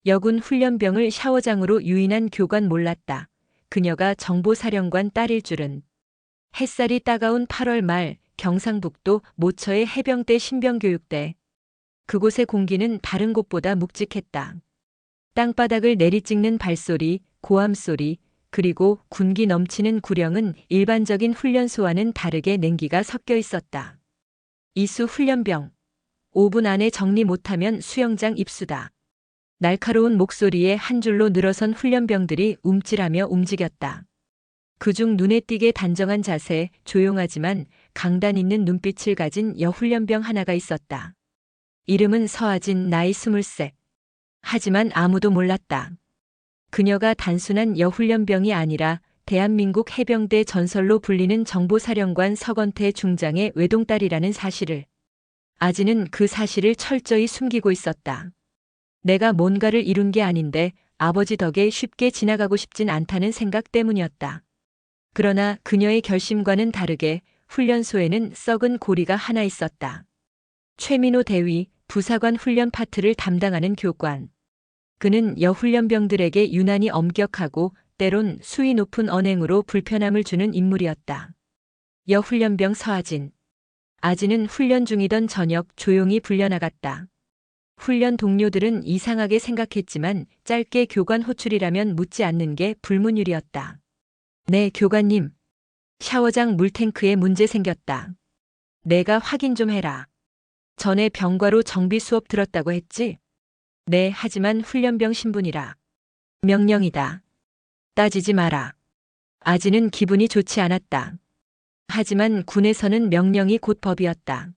여군 훈련병을 샤워장으로 유인한 교관 몰랐다. 그녀가 정보사령관 딸일 줄은. 햇살이 따가운 8월 말 경상북도 모처의 해병대 신병교육대. 그곳의 공기는 다른 곳보다 묵직했다. 땅바닥을 내리찍는 발소리, 고함소리, 그리고 군기 넘치는 구령은 일반적인 훈련소와는 다르게 냉기가 섞여 있었다. 이수 훈련병. 5분 안에 정리 못하면 수영장 입수다. 날카로운 목소리에 한 줄로 늘어선 훈련병들이 움찔하며 움직였다. 그중 눈에 띄게 단정한 자세, 조용하지만 강단 있는 눈빛을 가진 여훈련병 하나가 있었다. 이름은 서아진, 나이 23. 하지만 아무도 몰랐다. 그녀가 단순한 여훈련병이 아니라 대한민국 해병대 전설로 불리는 정보사령관 서건태 중장의 외동딸이라는 사실을. 아지는 그 사실을 철저히 숨기고 있었다. 내가 뭔가를 이룬 게 아닌데 아버지 덕에 쉽게 지나가고 싶진 않다는 생각 때문이었다. 그러나 그녀의 결심과는 다르게 훈련소에는 썩은 고리가 하나 있었다. 최민호 대위, 부사관 훈련 파트를 담당하는 교관. 그는 여훈련병들에게 유난히 엄격하고 때론 수위 높은 언행으로 불편함을 주는 인물이었다. 여훈련병 서아진. 아지는 훈련 중이던 저녁 조용히 불려나갔다. 훈련 동료들은 이상하게 생각했지만 짧게 교관 호출이라면 묻지 않는 게 불문율이었다. 네, 교관님. 샤워장 물탱크에 문제 생겼다. 내가 확인 좀 해라. 전에 병과로 정비 수업 들었다고 했지? 네, 하지만 훈련병 신분이라. 명령이다. 따지지 마라. 아지는 기분이 좋지 않았다. 하지만 군에서는 명령이 곧 법이었다.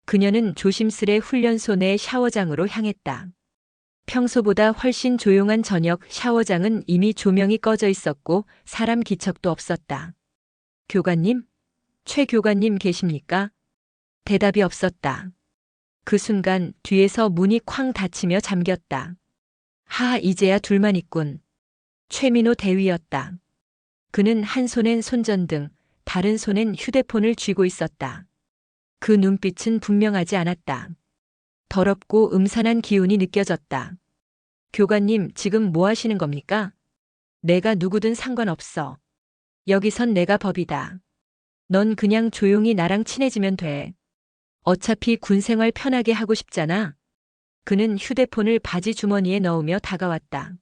그녀는 조심스레 훈련소 내 샤워장으로 향했다. 평소보다 훨씬 조용한 저녁 샤워장은 이미 조명이 꺼져 있었고 사람 기척도 없었다. 교관님? 최 교관님 계십니까? 대답이 없었다. 그 순간 뒤에서 문이 쾅 닫히며 잠겼다. 하하, 이제야 둘만 있군. 최민호 대위였다. 그는 한 손엔 손전등, 다른 손엔 휴대폰을 쥐고 있었다. 그 눈빛은 분명하지 않았다. 더럽고 음산한 기운이 느껴졌다. 교관님, 지금 뭐 하시는 겁니까? 내가 누구든 상관없어. 여기선 내가 법이다. 넌 그냥 조용히 나랑 친해지면 돼. 어차피 군 생활 편하게 하고 싶잖아. 그는 휴대폰을 바지 주머니에 넣으며 다가왔다.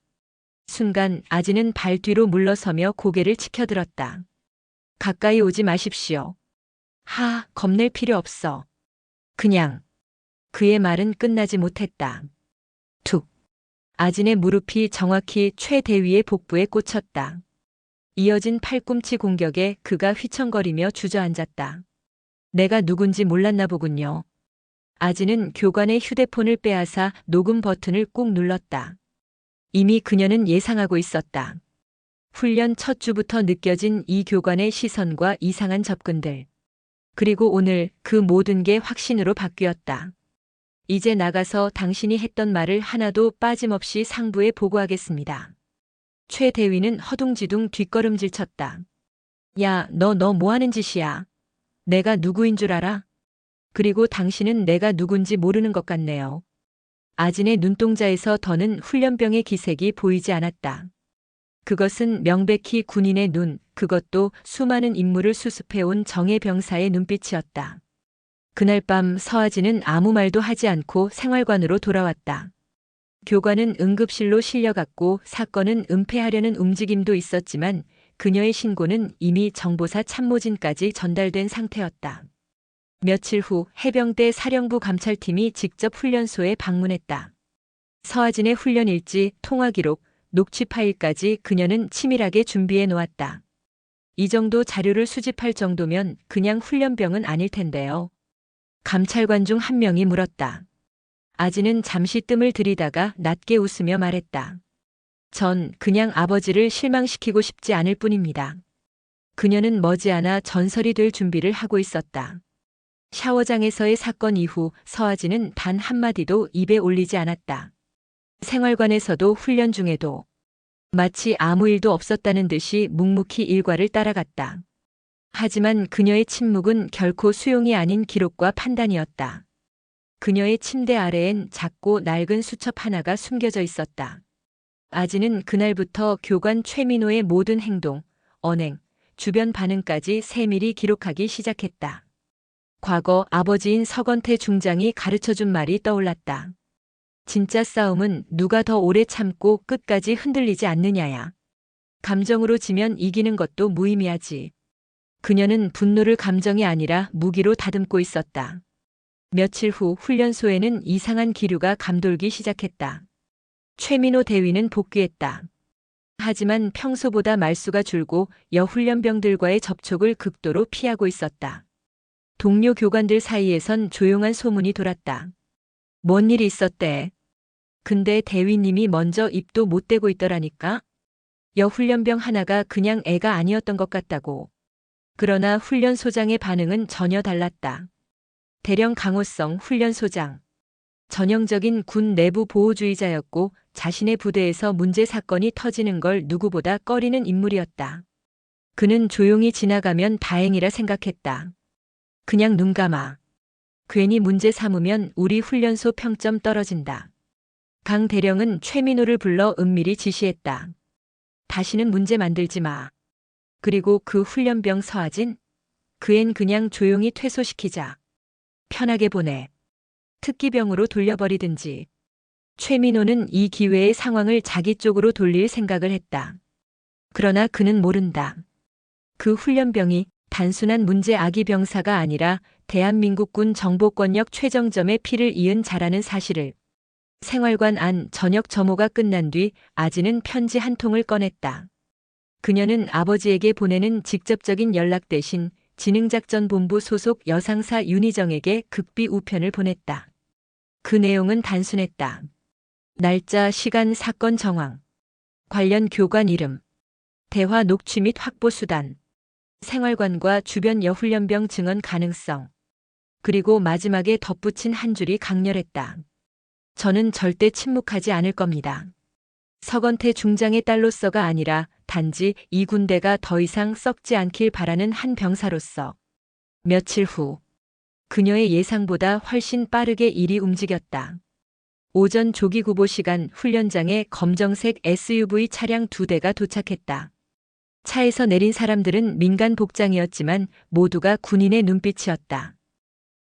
순간 아지는 발 뒤로 물러서며 고개를 치켜들었다. 가까이 오지 마십시오. 하, 겁낼 필요 없어. 그냥. 그의 말은 끝나지 못했다. 툭. 아진의 무릎이 정확히 최 대위의 복부에 꽂혔다. 이어진 팔꿈치 공격에 그가 휘청거리며 주저앉았다. 내가 누군지 몰랐나 보군요. 아진은 교관의 휴대폰을 빼앗아 녹음 버튼을 꾹 눌렀다. 이미 그녀는 예상하고 있었다. 훈련 첫 주부터 느껴진 이 교관의 시선과 이상한 접근들. 그리고 오늘 그 모든 게 확신으로 바뀌었다. 이제 나가서 당신이 했던 말을 하나도 빠짐없이 상부에 보고하겠습니다. 최 대위는 허둥지둥 뒷걸음질 쳤다. 야, 너 뭐 하는 짓이야? 내가 누구인 줄 알아? 그리고 당신은 내가 누군지 모르는 것 같네요. 아진의 눈동자에서 더는 훈련병의 기색이 보이지 않았다. 그것은 명백히 군인의 눈, 그것도 수많은 인물을 수습해온 정예 병사의 눈빛이었다. 그날 밤 서아진은 아무 말도 하지 않고 생활관으로 돌아왔다. 교관은 응급실로 실려갔고 사건은 은폐하려는 움직임도 있었지만 그녀의 신고는 이미 정보사 참모진까지 전달된 상태였다. 며칠 후 해병대 사령부 감찰팀이 직접 훈련소에 방문했다. 서아진의 훈련 일지, 통화 기록, 녹취 파일까지 그녀는 치밀하게 준비해 놓았다. 이 정도 자료를 수집할 정도면 그냥 훈련병은 아닐 텐데요. 감찰관 중 한 명이 물었다. 아지는 잠시 뜸을 들이다가 낮게 웃으며 말했다. 전 그냥 아버지를 실망시키고 싶지 않을 뿐입니다. 그녀는 머지않아 전설이 될 준비를 하고 있었다. 샤워장에서의 사건 이후 서아진은 단 한마디도 입에 올리지 않았다. 생활관에서도 훈련 중에도 마치 아무 일도 없었다는 듯이 묵묵히 일과를 따라갔다. 하지만 그녀의 침묵은 결코 수용이 아닌 기록과 판단이었다. 그녀의 침대 아래엔 작고 낡은 수첩 하나가 숨겨져 있었다. 아지는 그날부터 교관 최민호의 모든 행동, 언행, 주변 반응까지 세밀히 기록하기 시작했다. 과거 아버지인 서건태 중장이 가르쳐준 말이 떠올랐다. 진짜 싸움은 누가 더 오래 참고 끝까지 흔들리지 않느냐야. 감정으로 지면 이기는 것도 무의미하지. 그녀는 분노를 감정이 아니라 무기로 다듬고 있었다. 며칠 후 훈련소에는 이상한 기류가 감돌기 시작했다. 최민호 대위는 복귀했다. 하지만 평소보다 말수가 줄고 여훈련병들과의 접촉을 극도로 피하고 있었다. 동료 교관들 사이에선 조용한 소문이 돌았다. 뭔 일이 있었대? 근데 대위님이 먼저 입도 못 대고 있더라니까? 여훈련병 하나가 그냥 애가 아니었던 것 같다고. 그러나 훈련소장의 반응은 전혀 달랐다. 대령 강호성 훈련소장. 전형적인 군 내부 보호주의자였고 자신의 부대에서 문제 사건이 터지는 걸 누구보다 꺼리는 인물이었다. 그는 조용히 지나가면 다행이라 생각했다. 그냥 눈 감아. 괜히 문제 삼으면 우리 훈련소 평점 떨어진다. 강 대령은 최민호를 불러 은밀히 지시했다. 다시는 문제 만들지 마. 그리고 그 훈련병 서하진? 그 앤 그냥 조용히 퇴소시키자. 편하게 보내. 특기병으로 돌려버리든지. 최민호는 이 기회에 상황을 자기 쪽으로 돌릴 생각을 했다. 그러나 그는 모른다. 그 훈련병이 단순한 문제 아기 병사가 아니라 대한민국군 정보권력 최정점에 피를 이은 자라는 사실을. 생활관 안 저녁 점호가 끝난 뒤 아지는 편지 한 통을 꺼냈다. 그녀는 아버지에게 보내는 직접적인 연락 대신 지능작전본부 소속 여상사 윤희정에게 극비 우편을 보냈다. 그 내용은 단순했다. 날짜, 시간, 사건 정황, 관련 교관 이름, 대화 녹취 및 확보 수단, 생활관과 주변 여훈련병 증언 가능성, 그리고 마지막에 덧붙인 한 줄이 강렬했다. 저는 절대 침묵하지 않을 겁니다. 서건태 중장의 딸로서가 아니라 단지 이 군대가 더 이상 썩지 않길 바라는 한 병사로서. 며칠 후 그녀의 예상보다 훨씬 빠르게 일이 움직였다. 오전 조기구보 시간 훈련장에 검정색 SUV 차량 2대가 도착했다. 차에서 내린 사람들은 민간 복장이었지만 모두가 군인의 눈빛이었다.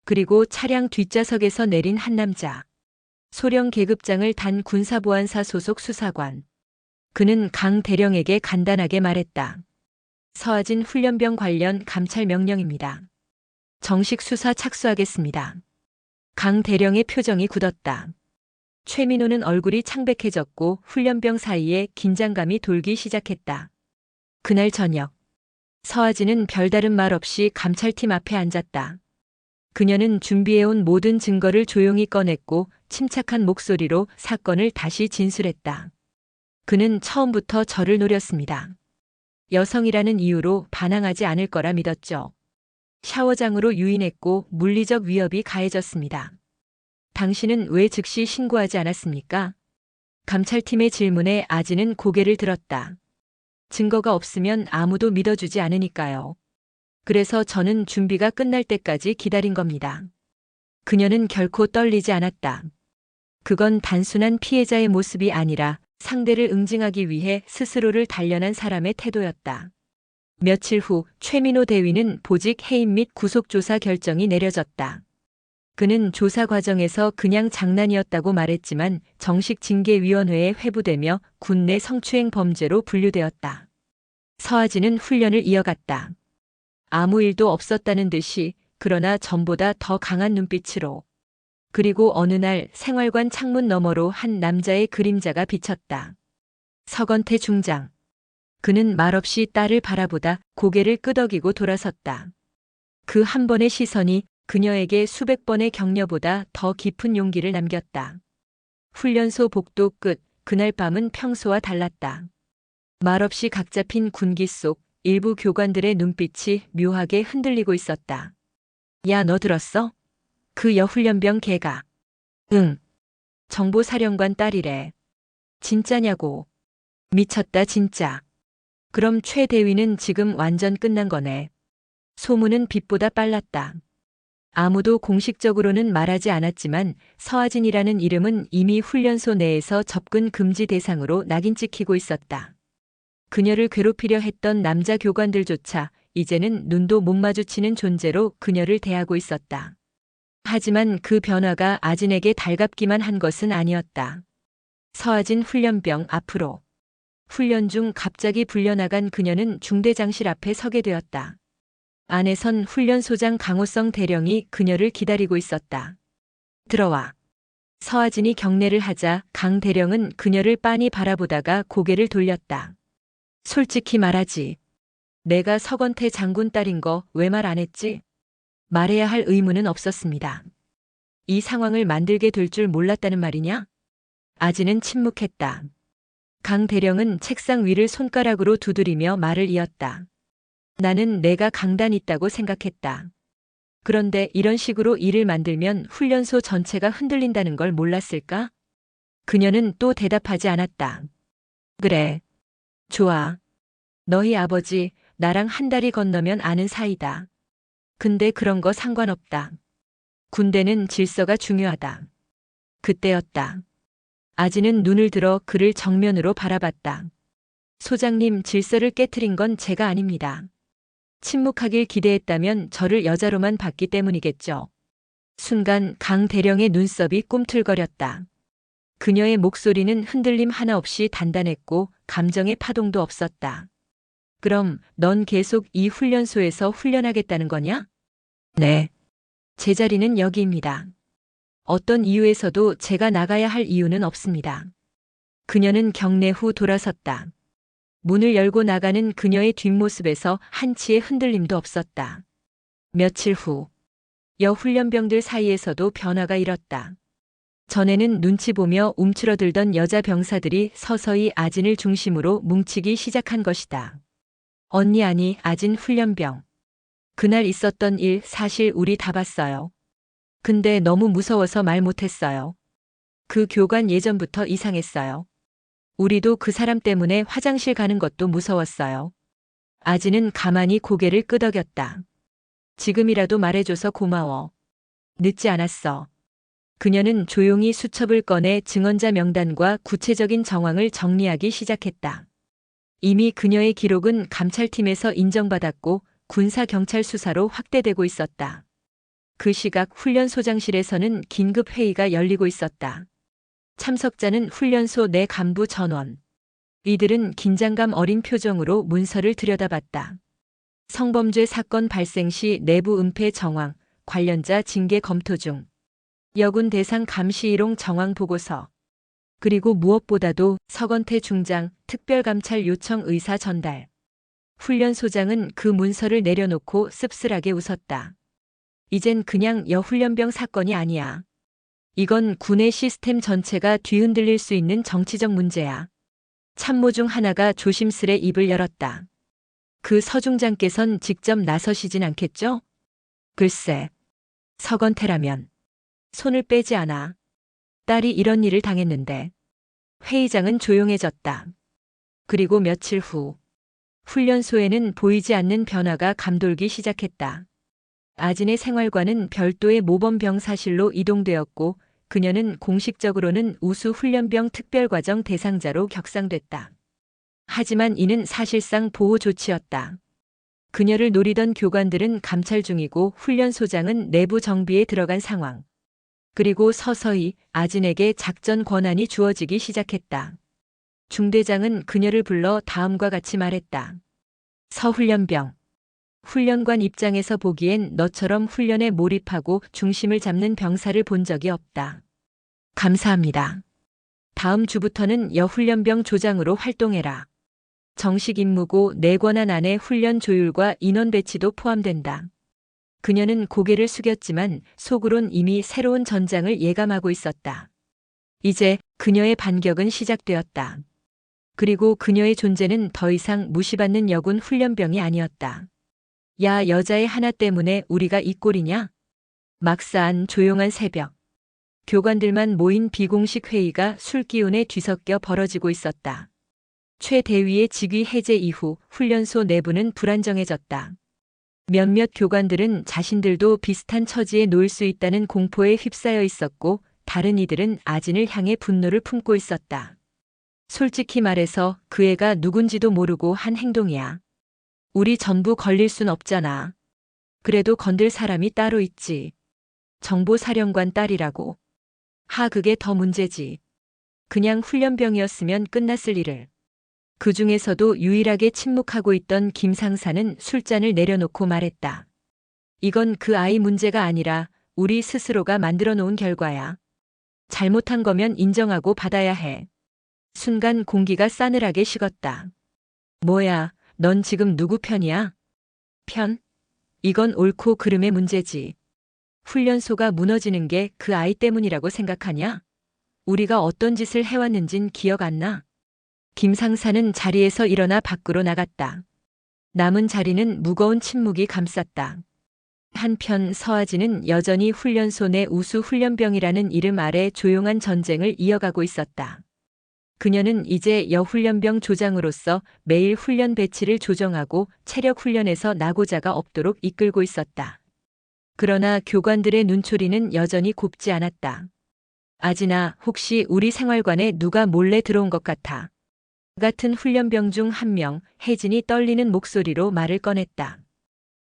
그리고 차량 뒷좌석에서 내린 한 남자. 소령 계급장을 단 군사보안사 소속 수사관. 그는 강 대령에게 간단하게 말했다. 서하진 훈련병 관련 감찰 명령입니다. 정식 수사 착수하겠습니다. 강 대령의 표정이 굳었다. 최민호는 얼굴이 창백해졌고 훈련병 사이에 긴장감이 돌기 시작했다. 그날 저녁, 서하진은 별다른 말 없이 감찰팀 앞에 앉았다. 그녀는 준비해온 모든 증거를 조용히 꺼냈고 침착한 목소리로 사건을 다시 진술했다. 그는 처음부터 저를 노렸습니다. 여성이라는 이유로 반항하지 않을 거라 믿었죠. 샤워장으로 유인했고 물리적 위협이 가해졌습니다. 당신은 왜 즉시 신고하지 않았습니까? 감찰팀의 질문에 아지는 고개를 들었다. 증거가 없으면 아무도 믿어주지 않으니까요. 그래서 저는 준비가 끝날 때까지 기다린 겁니다. 그녀는 결코 떨리지 않았다. 그건 단순한 피해자의 모습이 아니라 상대를 응징하기 위해 스스로를 단련한 사람의 태도였다. 며칠 후 최민호 대위는 보직 해임 및 구속조사 결정이 내려졌다. 그는 조사 과정에서 그냥 장난이었다고 말했지만 정식 징계위원회에 회부되며 군내 성추행 범죄로 분류되었다. 서하진은 훈련을 이어갔다. 아무 일도 없었다는 듯이, 그러나 전보다 더 강한 눈빛으로. 그리고 어느 날 생활관 창문 너머로 한 남자의 그림자가 비쳤다. 서건태 중장. 그는 말없이 딸을 바라보다 고개를 끄덕이고 돌아섰다. 그 한 번의 시선이 그녀에게 수백 번의 격려보다 더 깊은 용기를 남겼다. 훈련소 복도 끝, 그날 밤은 평소와 달랐다. 말없이 각 잡힌 군기 속 일부 교관들의 눈빛이 묘하게 흔들리고 있었다. 야, 너 들었어? 그 여훈련병 걔가. 응. 정보사령관 딸이래. 진짜냐고. 미쳤다 진짜. 그럼 최 대위는 지금 완전 끝난 거네. 소문은 빛보다 빨랐다. 아무도 공식적으로는 말하지 않았지만 서아진이라는 이름은 이미 훈련소 내에서 접근 금지 대상으로 낙인 찍히고 있었다. 그녀를 괴롭히려 했던 남자 교관들조차 이제는 눈도 못 마주치는 존재로 그녀를 대하고 있었다. 하지만 그 변화가 아진에게 달갑기만 한 것은 아니었다. 서아진 훈련병 앞으로. 훈련 중 갑자기 불려나간 그녀는 중대장실 앞에 서게 되었다. 안에선 훈련소장 강호성 대령이 그녀를 기다리고 있었다. 들어와. 서아진이 경례를 하자 강 대령은 그녀를 빤히 바라보다가 고개를 돌렸다. 솔직히 말하지. 내가 서건태 장군 딸인 거 왜 말 안 했지? 말해야 할 의무는 없었습니다. 이 상황을 만들게 될 줄 몰랐다는 말이냐? 아진은 침묵했다. 강 대령은 책상 위를 손가락으로 두드리며 말을 이었다. 나는 내가 강단 있다고 생각했다. 그런데 이런 식으로 일을 만들면 훈련소 전체가 흔들린다는 걸 몰랐을까? 그녀는 또 대답하지 않았다. 그래. 좋아. 너희 아버지, 나랑 한 달이 건너면 아는 사이다. 근데 그런 거 상관없다. 군대는 질서가 중요하다. 그때였다. 아진은 눈을 들어 그를 정면으로 바라봤다. 소장님, 질서를 깨트린 건 제가 아닙니다. 침묵하길 기대했다면 저를 여자로만 봤기 때문이겠죠. 순간 강 대령의 눈썹이 꿈틀거렸다. 그녀의 목소리는 흔들림 하나 없이 단단했고 감정의 파동도 없었다. 그럼 넌 계속 이 훈련소에서 훈련하겠다는 거냐? 네. 제 자리는 여기입니다. 어떤 이유에서도 제가 나가야 할 이유는 없습니다. 그녀는 경례 후 돌아섰다. 문을 열고 나가는 그녀의 뒷모습에서 한치의 흔들림도 없었다. 며칠 후, 여훈련병들 사이에서도 변화가 일었다. 전에는 눈치 보며 움츠러들던 여자 병사들이 서서히 아진을 중심으로 뭉치기 시작한 것이다. 언니 아니 아진 훈련병. 그날 있었던 일 사실 우리 다 봤어요. 근데 너무 무서워서 말 못했어요. 그 교관 예전부터 이상했어요. 우리도 그 사람 때문에 화장실 가는 것도 무서웠어요. 아진은 가만히 고개를 끄덕였다. 지금이라도 말해줘서 고마워. 늦지 않았어. 그녀는 조용히 수첩을 꺼내 증언자 명단과 구체적인 정황을 정리하기 시작했다. 이미 그녀의 기록은 감찰팀에서 인정받았고 군사경찰 수사로 확대되고 있었다. 그 시각 훈련소장실에서는 긴급 회의가 열리고 있었다. 참석자는 훈련소 내 간부 전원. 이들은 긴장감 어린 표정으로 문서를 들여다봤다. 성범죄 사건 발생 시 내부 은폐 정황, 관련자 징계 검토 중. 여군 대상 감시 일용 정황 보고서. 그리고 무엇보다도 서건태 중장 특별감찰 요청 의사 전달. 훈련소장은 그 문서를 내려놓고 씁쓸하게 웃었다. 이젠 그냥 여훈련병 사건이 아니야. 이건 군의 시스템 전체가 뒤흔들릴 수 있는 정치적 문제야. 참모 중 하나가 조심스레 입을 열었다. 그 서중장께선 직접 나서시진 않겠죠? 글쎄, 서건태라면 손을 빼지 않아. 딸이 이런 일을 당했는데. 회의장은 조용해졌다. 그리고 며칠 후 훈련소에는 보이지 않는 변화가 감돌기 시작했다. 아진의 생활관은 별도의 모범병사실로 이동되었고 그녀는 공식적으로는 우수 훈련병 특별과정 대상자로 격상됐다. 하지만 이는 사실상 보호 조치였다. 그녀를 노리던 교관들은 감찰 중이고 훈련소장은 내부 정비에 들어간 상황. 그리고 서서히 아진에게 작전 권한이 주어지기 시작했다. 중대장은 그녀를 불러 다음과 같이 말했다. 서훈련병. 훈련관 입장에서 보기엔 너처럼 훈련에 몰입하고 중심을 잡는 병사를 본 적이 없다. 감사합니다. 다음 주부터는 여훈련병 조장으로 활동해라. 정식 임무고 내 권한 안에 훈련 조율과 인원 배치도 포함된다. 그녀는 고개를 숙였지만 속으론 이미 새로운 전장을 예감하고 있었다. 이제 그녀의 반격은 시작되었다. 그리고 그녀의 존재는 더 이상 무시받는 여군 훈련병이 아니었다. 야, 여자의 하나 때문에 우리가 이 꼴이냐? 막사한 조용한 새벽. 교관들만 모인 비공식 회의가 술기운에 뒤섞여 벌어지고 있었다. 최 대위의 직위 해제 이후 훈련소 내부는 불안정해졌다. 몇몇 교관들은 자신들도 비슷한 처지에 놓일 수 있다는 공포에 휩싸여 있었고 다른 이들은 아진을 향해 분노를 품고 있었다. 솔직히 말해서 그 애가 누군지도 모르고 한 행동이야. 우리 전부 걸릴 순 없잖아. 그래도 건들 사람이 따로 있지. 정보사령관 딸이라고. 그게 더 문제지. 그냥 훈련병이었으면 끝났을 일을. 그 중에서도 유일하게 침묵하고 있던 김상사는 술잔을 내려놓고 말했다. 이건 그 아이 문제가 아니라 우리 스스로가 만들어 놓은 결과야. 잘못한 거면 인정하고 받아야 해. 순간 공기가 싸늘하게 식었다. 뭐야, 넌 지금 누구 편이야? 편? 이건 옳고 그름의 문제지. 훈련소가 무너지는 게 그 아이 때문이라고 생각하냐? 우리가 어떤 짓을 해왔는진 기억 안 나? 김상사는 자리에서 일어나 밖으로 나갔다. 남은 자리는 무거운 침묵이 감쌌다. 한편 서아진은 여전히 훈련소 내 우수 훈련병이라는 이름 아래 조용한 전쟁을 이어가고 있었다. 그녀는 이제 여훈련병 조장으로서 매일 훈련 배치를 조정하고 체력 훈련에서 낙오자가 없도록 이끌고 있었다. 그러나 교관들의 눈초리는 여전히 곱지 않았다. 아진아, 혹시 우리 생활관에 누가 몰래 들어온 것 같아? 같은 훈련병 중 한 명, 혜진이 떨리는 목소리로 말을 꺼냈다.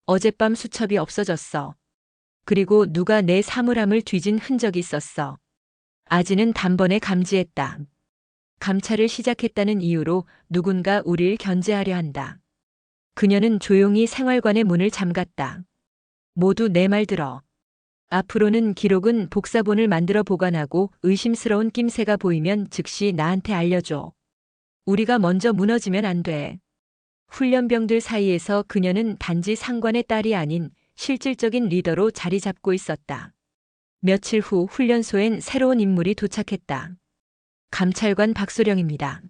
어젯밤 수첩이 없어졌어. 그리고 누가 내 사물함을 뒤진 흔적이 있었어. 아진은 단번에 감지했다. 감찰을 시작했다는 이유로 누군가 우릴 견제하려 한다. 그녀는 조용히 생활관의 문을 잠갔다. 모두 내 말 들어. 앞으로는 기록은 복사본을 만들어 보관하고 의심스러운 낌새가 보이면 즉시 나한테 알려줘. 우리가 먼저 무너지면 안 돼. 훈련병들 사이에서 그녀는 단지 상관의 딸이 아닌 실질적인 리더로 자리 잡고 있었다. 며칠 후 훈련소엔 새로운 인물이 도착했다. 감찰관 박소령입니다.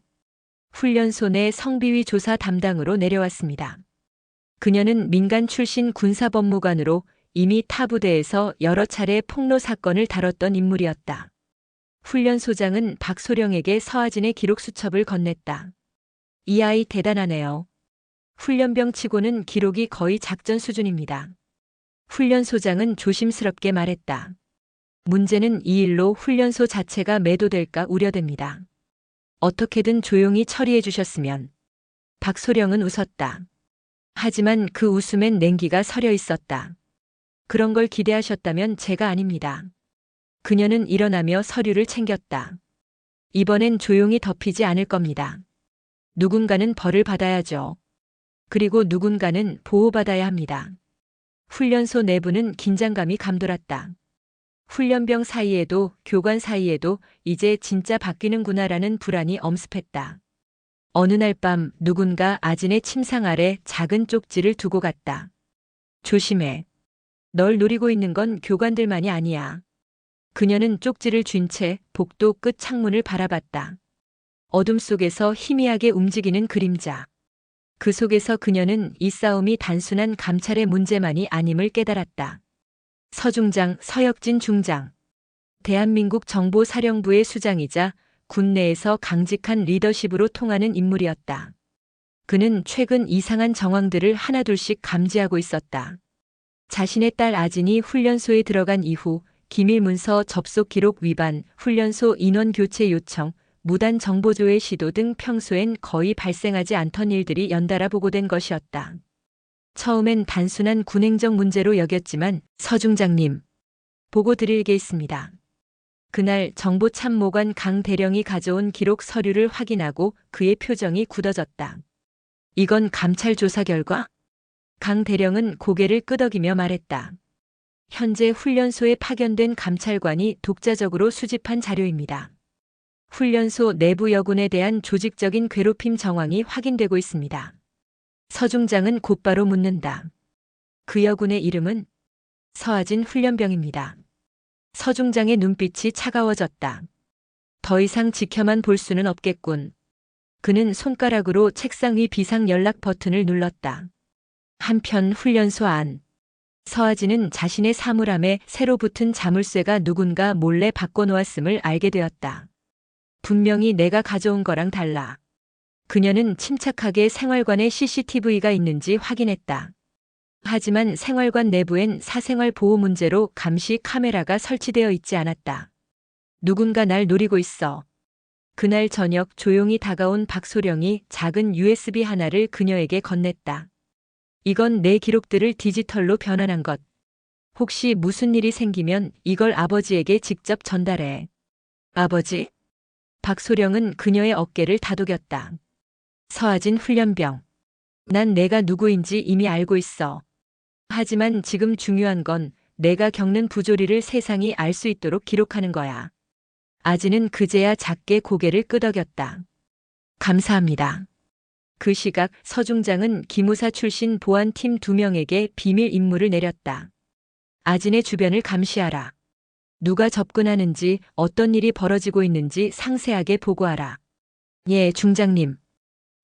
훈련소 내 성비위 조사 담당으로 내려왔습니다. 그녀는 민간 출신 군사법무관으로 이미 타 부대에서 여러 차례 폭로 사건을 다뤘던 인물이었다. 훈련소장은 박소령에게 서아진의 기록 수첩을 건넸다. 이 아이 대단하네요. 훈련병 치고는 기록이 거의 작전 수준입니다. 훈련소장은 조심스럽게 말했다. 문제는 이 일로 훈련소 자체가 매도될까 우려됩니다. 어떻게든 조용히 처리해 주셨으면. 박소령은 웃었다. 하지만 그 웃음엔 냉기가 서려 있었다. 그런 걸 기대하셨다면 제가 아닙니다. 그녀는 일어나며 서류를 챙겼다. 이번엔 조용히 덮이지 않을 겁니다. 누군가는 벌을 받아야죠. 그리고 누군가는 보호받아야 합니다. 훈련소 내부는 긴장감이 감돌았다. 훈련병 사이에도 교관 사이에도 이제 진짜 바뀌는구나라는 불안이 엄습했다. 어느 날 밤 누군가 아진의 침상 아래 작은 쪽지를 두고 갔다. 조심해. 널 노리고 있는 건 교관들만이 아니야. 그녀는 쪽지를 쥔 채 복도 끝 창문을 바라봤다. 어둠 속에서 희미하게 움직이는 그림자. 그 속에서 그녀는 이 싸움이 단순한 감찰의 문제만이 아님을 깨달았다. 서중장, 서혁진 중장. 대한민국 정보사령부의 수장이자 군내에서 강직한 리더십으로 통하는 인물이었다. 그는 최근 이상한 정황들을 하나둘씩 감지하고 있었다. 자신의 딸 아진이 훈련소에 들어간 이후 기밀 문서 접속 기록 위반, 훈련소 인원 교체 요청, 무단 정보조회 시도 등 평소엔 거의 발생하지 않던 일들이 연달아 보고된 것이었다. 처음엔 단순한 군행정 문제로 여겼지만 서중장님, 보고 드릴 게 있습니다. 그날 정보참모관 강 대령이 가져온 기록 서류를 확인하고 그의 표정이 굳어졌다. 이건 감찰 조사 결과? 강 대령은 고개를 끄덕이며 말했다. 현재 훈련소에 파견된 감찰관이 독자적으로 수집한 자료입니다. 훈련소 내부 여군에 대한 조직적인 괴롭힘 정황이 확인되고 있습니다. 서중장은 곧바로 묻는다. 그 여군의 이름은? 서아진 훈련병입니다. 서중장의 눈빛이 차가워졌다. 더 이상 지켜만 볼 수는 없겠군. 그는 손가락으로 책상 위 비상 연락 버튼을 눌렀다. 한편 훈련소 안. 서아진은 자신의 사물함에 새로 붙은 자물쇠가 누군가 몰래 바꿔놓았음을 알게 되었다. 분명히 내가 가져온 거랑 달라. 그녀는 침착하게 생활관에 CCTV가 있는지 확인했다. 하지만 생활관 내부엔 사생활 보호 문제로 감시 카메라가 설치되어 있지 않았다. 누군가 날 노리고 있어. 그날 저녁 조용히 다가온 박소령이 작은 USB 하나를 그녀에게 건넸다. 이건 내 기록들을 디지털로 변환한 것. 혹시 무슨 일이 생기면 이걸 아버지에게 직접 전달해. 아버지? 박소령은 그녀의 어깨를 다독였다. 서아진 훈련병. 난 내가 누구인지 이미 알고 있어. 하지만 지금 중요한 건 내가 겪는 부조리를 세상이 알 수 있도록 기록하는 거야. 아지는 그제야 작게 고개를 끄덕였다. 감사합니다. 그 시각 서중장은 기무사 출신 보안팀 2명에게 비밀 임무를 내렸다. 아진의 주변을 감시하라. 누가 접근하는지 어떤 일이 벌어지고 있는지 상세하게 보고하라. 예, 중장님.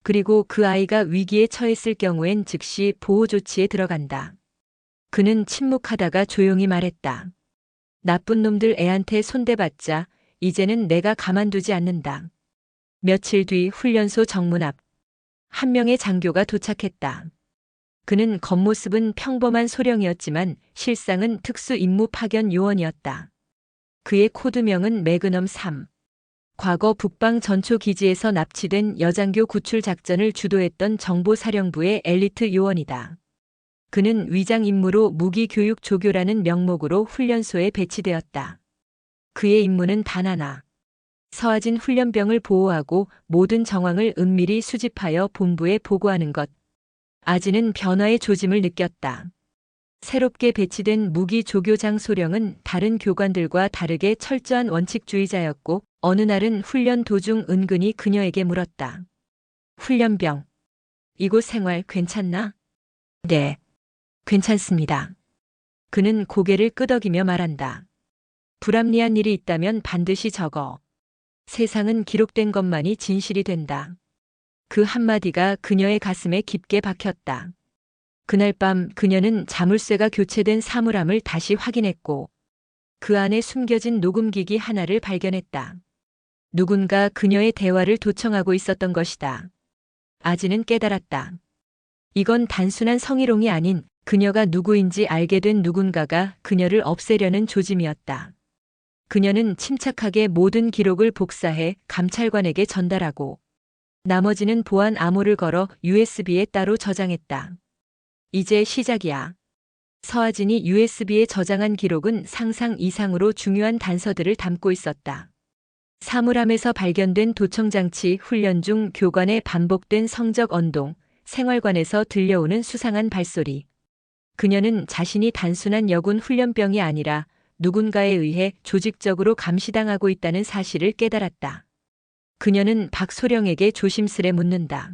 그리고 그 아이가 위기에 처했을 경우엔 즉시 보호 조치에 들어간다. 그는 침묵하다가 조용히 말했다. 나쁜 놈들 애한테 손대봤자 이제는 내가 가만두지 않는다. 며칠 뒤 훈련소 정문 앞. 한 명의 장교가 도착했다. 그는 겉모습은 평범한 소령이었지만 실상은 특수 임무 파견 요원이었다. 그의 코드명은 매그넘 3. 과거 북방 전초 기지에서 납치된 여장교 구출 작전을 주도했던 정보사령부의 엘리트 요원이다. 그는 위장 임무로 무기교육 조교라는 명목으로 훈련소에 배치되었다. 그의 임무는 단 하나. 서아진 훈련병을 보호하고 모든 정황을 은밀히 수집하여 본부에 보고하는 것. 아진은 변화의 조짐을 느꼈다. 새롭게 배치된 무기 조교장 소령은 다른 교관들과 다르게 철저한 원칙주의자였고 어느 날은 훈련 도중 은근히 그녀에게 물었다. 훈련병, 이곳 생활 괜찮나? 네, 괜찮습니다. 그는 고개를 끄덕이며 말한다. 불합리한 일이 있다면 반드시 적어. 세상은 기록된 것만이 진실이 된다. 그 한마디가 그녀의 가슴에 깊게 박혔다. 그날 밤 그녀는 자물쇠가 교체된 사물함을 다시 확인했고 그 안에 숨겨진 녹음기기 하나를 발견했다. 누군가 그녀의 대화를 도청하고 있었던 것이다. 아지는 깨달았다. 이건 단순한 성희롱이 아닌 그녀가 누구인지 알게 된 누군가가 그녀를 없애려는 조짐이었다. 그녀는 침착하게 모든 기록을 복사해 감찰관에게 전달하고 나머지는 보안 암호를 걸어 USB에 따로 저장했다. 이제 시작이야. 서아진이 USB에 저장한 기록은 상상 이상으로 중요한 단서들을 담고 있었다. 사물함에서 발견된 도청장치, 훈련 중 교관의 반복된 성적 언동, 생활관에서 들려오는 수상한 발소리. 그녀는 자신이 단순한 여군 훈련병이 아니라 누군가에 의해 조직적으로 감시당하고 있다는 사실을 깨달았다. 그녀는 박소령에게 조심스레 묻는다.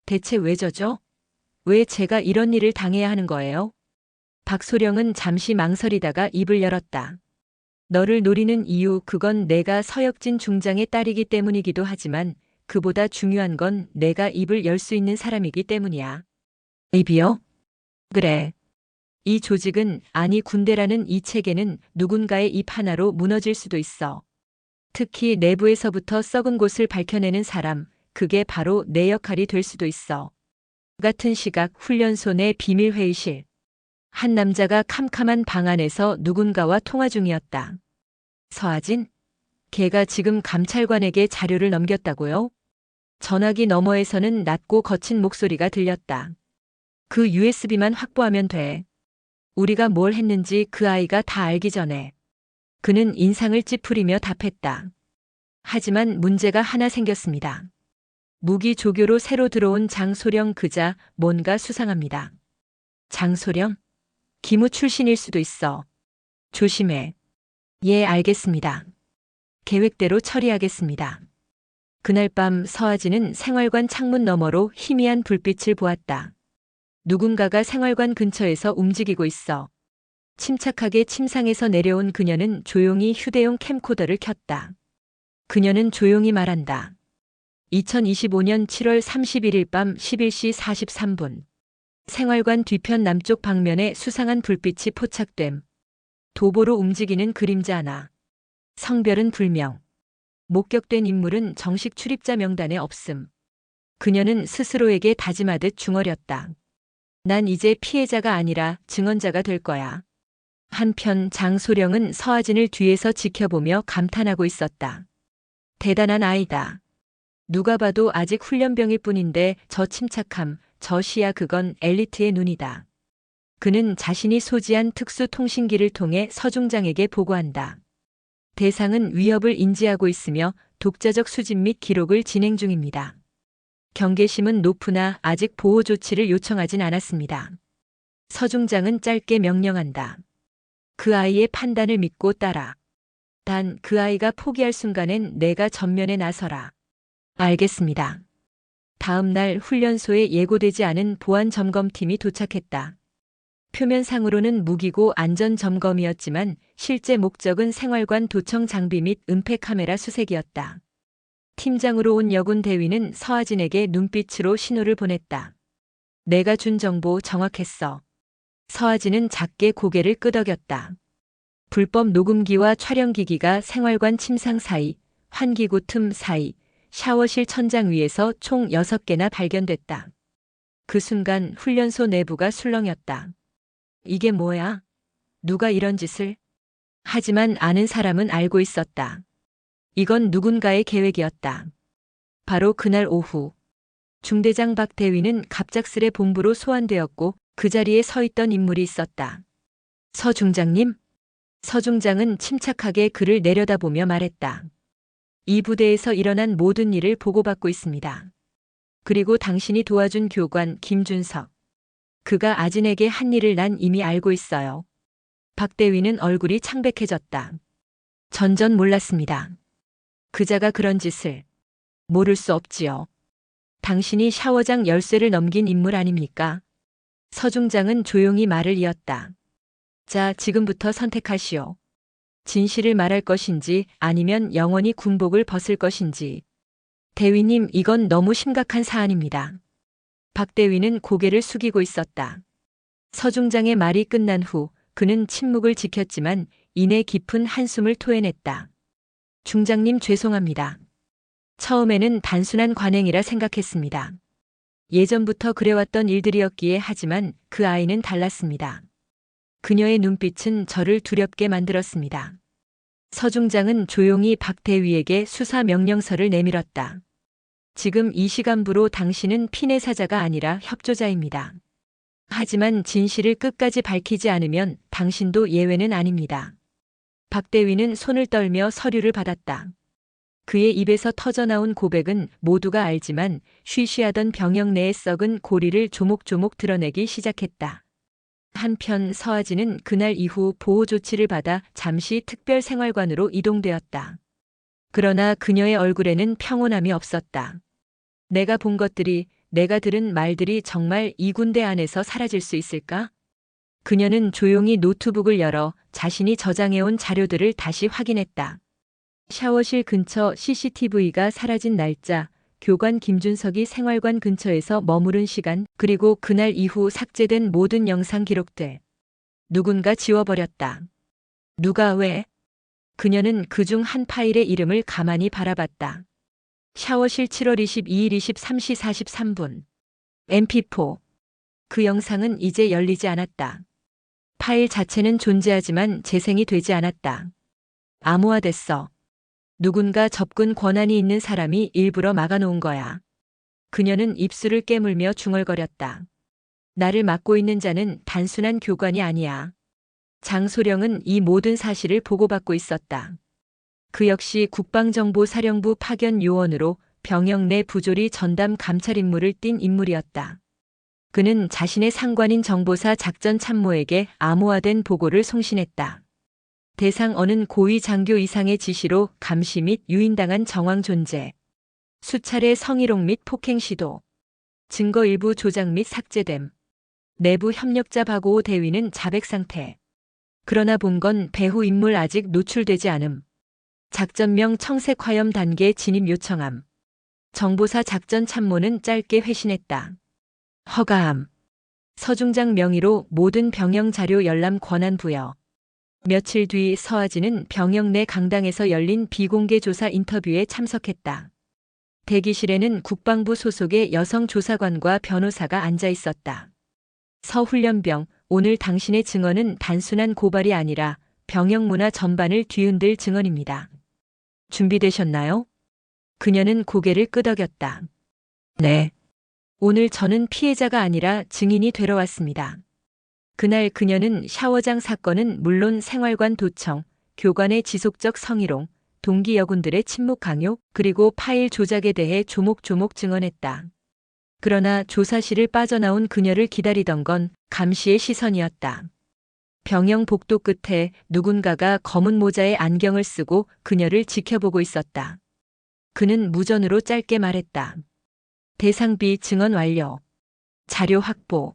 대체 왜 저죠? 왜 제가 이런 일을 당해야 하는 거예요? 박소령은 잠시 망설이다가 입을 열었다. 너를 노리는 이유 그건 내가 서혁진 중장의 딸이기 때문이기도 하지만 그보다 중요한 건 내가 입을 열 수 있는 사람이기 때문이야. 입이요? 그래. 이 조직은 아니 군대라는 이 체계는 누군가의 입 하나로 무너질 수도 있어. 특히 내부에서부터 썩은 곳을 밝혀내는 사람, 그게 바로 내 역할이 될 수도 있어. 같은 시각 훈련소 내 비밀 회의실. 한 남자가 캄캄한 방 안에서 누군가와 통화 중이었다. 서아진? 걔가 지금 감찰관에게 자료를 넘겼다고요? 전화기 너머에서는 낮고 거친 목소리가 들렸다. 그 USB만 확보하면 돼. 우리가 뭘 했는지 그 아이가 다 알기 전에. 그는 인상을 찌푸리며 답했다. 하지만 문제가 하나 생겼습니다. 무기 조교로 새로 들어온 장소령 그자 뭔가 수상합니다. 장소령? 기무 출신일 수도 있어. 조심해. 예, 알겠습니다. 계획대로 처리하겠습니다. 그날 밤 서아진은 생활관 창문 너머로 희미한 불빛을 보았다. 누군가가 생활관 근처에서 움직이고 있어. 침착하게 침상에서 내려온 그녀는 조용히 휴대용 캠코더를 켰다. 그녀는 조용히 말한다. 2025년 7월 31일 밤 11시 43분. 생활관 뒤편 남쪽 방면에 수상한 불빛이 포착됨. 도보로 움직이는 그림자 하나. 성별은 불명. 목격된 인물은 정식 출입자 명단에 없음. 그녀는 스스로에게 다짐하듯 중얼였다. 난 이제 피해자가 아니라 증언자가 될 거야. 한편 장소령은 서아진을 뒤에서 지켜보며 감탄하고 있었다. 대단한 아이다. 누가 봐도 아직 훈련병일 뿐인데 저 침착함, 저 시야 그건 엘리트의 눈이다. 그는 자신이 소지한 특수 통신기를 통해 서중장에게 보고한다. 대상은 위협을 인지하고 있으며 독자적 수집 및 기록을 진행 중입니다. 경계심은 높으나 아직 보호 조치를 요청하진 않았습니다. 서중장은 짧게 명령한다. 그 아이의 판단을 믿고 따라. 단 그 아이가 포기할 순간엔 내가 전면에 나서라. 알겠습니다. 다음 날 훈련소에 예고되지 않은 보안 점검팀이 도착했다. 표면상으로는 무기고 안전 점검이었지만 실제 목적은 생활관 도청 장비 및 은폐 카메라 수색이었다. 팀장으로 온 여군 대위는 서아진에게 눈빛으로 신호를 보냈다. 내가 준 정보 정확했어. 서아진은 작게 고개를 끄덕였다. 불법 녹음기와 촬영기기가 생활관 침상 사이, 환기구 틈 사이, 샤워실 천장 위에서 총 6개나 발견됐다. 그 순간 훈련소 내부가 술렁였다. 이게 뭐야? 누가 이런 짓을? 하지만 아는 사람은 알고 있었다. 이건 누군가의 계획이었다. 바로 그날 오후. 중대장 박 대위는 갑작스레 본부로 소환되었고 그 자리에 서 있던 인물이 있었다. 서 중장님? 서 중장은 침착하게 그를 내려다보며 말했다. 이 부대에서 일어난 모든 일을 보고받고 있습니다. 그리고 당신이 도와준 교관 김준석. 그가 아진에게 한 일을 난 이미 알고 있어요. 박 대위는 얼굴이 창백해졌다. 전전 몰랐습니다. 그자가 그런 짓을 모를 수 없지요. 당신이 샤워장 열쇠를 넘긴 인물 아닙니까? 서 중장은 조용히 말을 이었다. 자, 지금부터 선택하시오. 진실을 말할 것인지 아니면 영원히 군복을 벗을 것인지. 대위님, 이건 너무 심각한 사안입니다. 박 대위는 고개를 숙이고 있었다. 서 중장의 말이 끝난 후 그는 침묵을 지켰지만 이내 깊은 한숨을 토해냈다. 중장님 죄송합니다. 처음에는 단순한 관행이라 생각했습니다. 예전부터 그래왔던 일들이었기에 하지만 그 아이는 달랐습니다. 그녀의 눈빛은 저를 두렵게 만들었습니다. 서 중장은 조용히 박 대위에게 수사 명령서를 내밀었다. 지금 이 시간부로 당신은 피내사자가 아니라 협조자입니다. 하지만 진실을 끝까지 밝히지 않으면 당신도 예외는 아닙니다. 박 대위는 손을 떨며 서류를 받았다. 그의 입에서 터져나온 고백은 모두가 알지만 쉬쉬하던 병영 내의 썩은 고리를 조목조목 드러내기 시작했다. 한편 서아진은 그날 이후 보호 조치를 받아 잠시 특별생활관으로 이동되었다. 그러나 그녀의 얼굴에는 평온함이 없었다. 내가 본 것들이, 내가 들은 말들이 정말 이 군대 안에서 사라질 수 있을까? 그녀는 조용히 노트북을 열어 자신이 저장해온 자료들을 다시 확인했다. 샤워실 근처 CCTV가 사라진 날짜, 교관 김준석이 생활관 근처에서 머무른 시간, 그리고 그날 이후 삭제된 모든 영상 기록들. 누군가 지워버렸다. 누가 왜? 그녀는 그중 한 파일의 이름을 가만히 바라봤다. 샤워실 7월 22일 23시 43분. MP4. 그 영상은 이제 열리지 않았다. 파일 자체는 존재하지만 재생이 되지 않았다. 암호화됐어. 누군가 접근 권한이 있는 사람이 일부러 막아놓은 거야. 그녀는 입술을 깨물며 중얼거렸다. 나를 맡고 있는 자는 단순한 교관이 아니야. 장소령은 이 모든 사실을 보고받고 있었다. 그 역시 국방정보사령부 파견 요원으로 병영 내 부조리 전담 감찰 임무를 띈 인물이었다. 그는 자신의 상관인 정보사 작전 참모에게 암호화된 보고를 송신했다. 대상 어는 고위 장교 이상의 지시로 감시 및 유인당한 정황 존재. 수차례 성희롱 및 폭행 시도. 증거 일부 조작 및 삭제됨. 내부 협력자 박오호 대위는 자백 상태. 그러나 본 건 배후 인물 아직 노출되지 않음. 작전명 청색 화염 단계 진입 요청함. 정보사 작전 참모는 짧게 회신했다. 허가함. 서중장 명의로 모든 병영 자료 열람 권한 부여. 며칠 뒤 서아진은 병영 내 강당에서 열린 비공개 조사 인터뷰에 참석했다. 대기실에는 국방부 소속의 여성 조사관과 변호사가 앉아 있었다. 서훈련병, 오늘 당신의 증언은 단순한 고발이 아니라 병영 문화 전반을 뒤흔들 증언입니다. 준비되셨나요? 그녀는 고개를 끄덕였다. 네. 오늘 저는 피해자가 아니라 증인이 되러 왔습니다. 그날 그녀는 샤워장 사건은 물론 생활관 도청, 교관의 지속적 성희롱, 동기 여군들의 침묵 강요, 그리고 파일 조작에 대해 조목조목 증언했다. 그러나 조사실을 빠져나온 그녀를 기다리던 건 감시의 시선이었다. 병영 복도 끝에 누군가가 검은 모자에 안경을 쓰고 그녀를 지켜보고 있었다. 그는 무전으로 짧게 말했다. 대상 B 증언 완료. 자료 확보.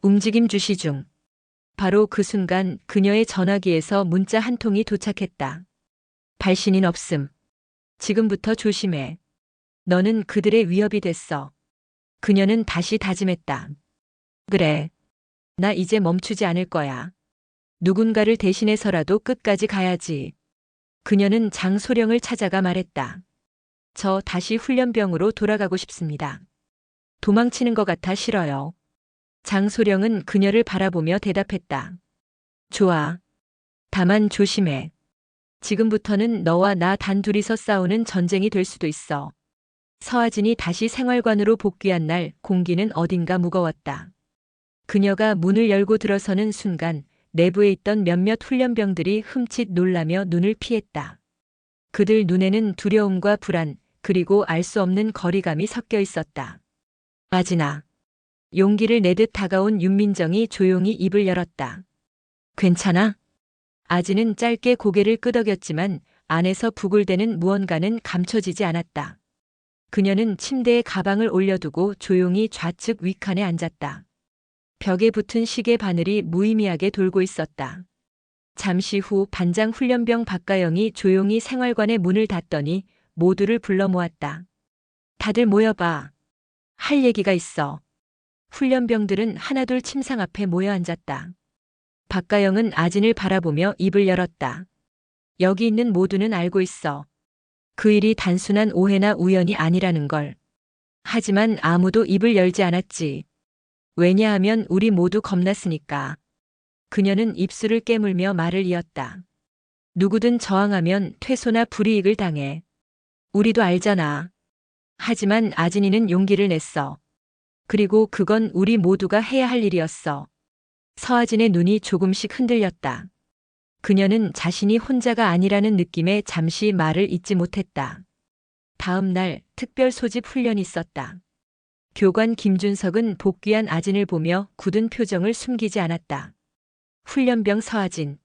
움직임 주시 중. 바로 그 순간 그녀의 전화기에서 문자 한 통이 도착했다. 발신인 없음. 지금부터 조심해. 너는 그들의 위협이 됐어. 그녀는 다시 다짐했다. 그래. 나 이제 멈추지 않을 거야. 누군가를 대신해서라도 끝까지 가야지. 그녀는 장소령을 찾아가 말했다. 저 다시 훈련병으로 돌아가고 싶습니다. 도망치는 것 같아 싫어요. 장소령은 그녀를 바라보며 대답했다. 좋아. 다만 조심해. 지금부터는 너와 나 단둘이서 싸우는 전쟁이 될 수도 있어. 서아진이 다시 생활관으로 복귀한 날 공기는 어딘가 무거웠다. 그녀가 문을 열고 들어서는 순간 내부에 있던 몇몇 훈련병들이 흠칫 놀라며 눈을 피했다. 그들 눈에는 두려움과 불안, 그리고 알 수 없는 거리감이 섞여 있었다. 아진아. 용기를 내듯 다가온 윤민정이 조용히 입을 열었다. 괜찮아? 아진은 짧게 고개를 끄덕였지만 안에서 부글대는 무언가는 감춰지지 않았다. 그녀는 침대에 가방을 올려두고 조용히 좌측 윗칸에 앉았다. 벽에 붙은 시계 바늘이 무의미하게 돌고 있었다. 잠시 후 반장 훈련병 박가영이 조용히 생활관의 문을 닫더니 모두를 불러 모았다. 다들 모여봐. 할 얘기가 있어. 훈련병들은 하나둘 침상 앞에 모여 앉았다. 박가영은 아진을 바라보며 입을 열었다. 여기 있는 모두는 알고 있어. 그 일이 단순한 오해나 우연이 아니라는 걸. 하지만 아무도 입을 열지 않았지. 왜냐하면 우리 모두 겁났으니까. 그녀는 입술을 깨물며 말을 이었다. 누구든 저항하면 퇴소나 불이익을 당해. 우리도 알잖아. 하지만 아진이는 용기를 냈어. 그리고 그건 우리 모두가 해야 할 일이었어. 서아진의 눈이 조금씩 흔들렸다. 그녀는 자신이 혼자가 아니라는 느낌에 잠시 말을 잇지 못했다. 다음 날 특별 소집 훈련이 있었다. 교관 김준석은 복귀한 아진을 보며 굳은 표정을 숨기지 않았다. 훈련병 서아진.